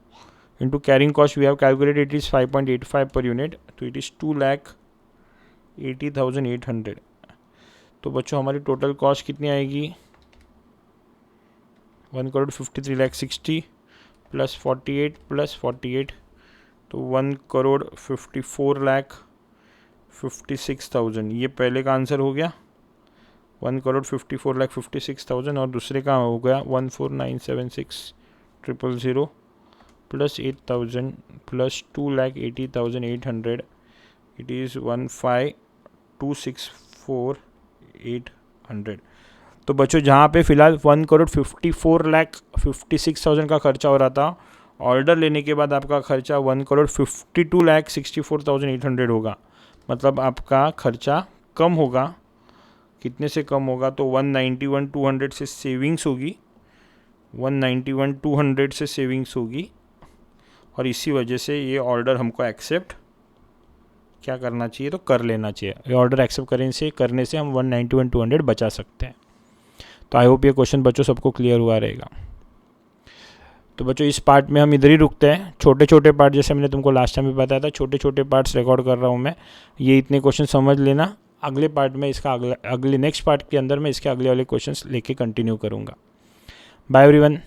Speaker 1: into carrying cost we have calculated it is 5.85 per unit, तो it is 2,80,800। तो बच्चों हमारी total cost कितनी आएगी, 1,53,60,000 plus 48 plus 48, तो 1,54,56,000। ये पहले का आंसर हो गया 1,54,56,000 और दूसरे का हो गया 1,49,76,000 प्लस 8,000 प्लस 2,80,800, इट इज़ 1,52,64,800। तो बच्चों जहाँ पे फ़िलहाल 1,54,56,000 का खर्चा हो रहा था, ऑर्डर लेने के बाद आपका खर्चा 1,52,64,800 होगा। मतलब आपका खर्चा कम होगा, कितने से कम होगा, तो 191,200 से सेविंग्स होगी, 191,200 से सेविंग्स होगी, और इसी वजह से ये ऑर्डर हमको एक्सेप्ट क्या करना चाहिए, तो कर लेना चाहिए। ये ऑर्डर एक्सेप्ट करने से हम 191,200 बचा सकते हैं। तो आई होप ये क्वेश्चन बच्चों सबको क्लियर हुआ रहेगा। तो बच्चों इस पार्ट में हम इधर ही रुकते हैं। छोटे छोटे पार्ट, जैसे मैंने तुमको लास्ट टाइम भी बताया था, छोटे छोटे पार्ट्स रिकॉर्ड कर रहा हूँ मैं, ये इतने क्वेश्चन समझ लेना। अगले पार्ट में इसका अगले नेक्स्ट पार्ट के अंदर मैं इसके अगले वाले क्वेश्चंस लेके कंटिन्यू करूँगा। Bye everyone.